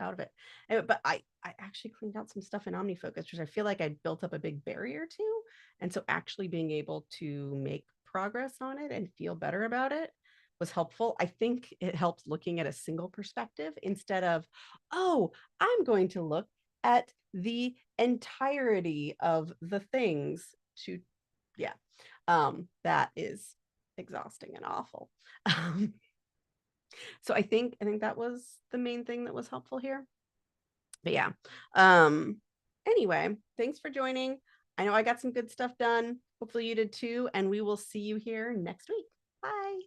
out of it. Anyway, but I actually cleaned out some stuff in OmniFocus, which I feel like I built up a big barrier to. And so actually being able to make progress on it and feel better about it was helpful. I think it helps looking at a single perspective instead of, oh, I'm going to look at the entirety of the things to, yeah, that is exhausting and awful. So I think that was the main thing that was helpful here. But yeah. Anyway, thanks for joining. I know I got some good stuff done. Hopefully you did too. And we will see you here next week. Bye.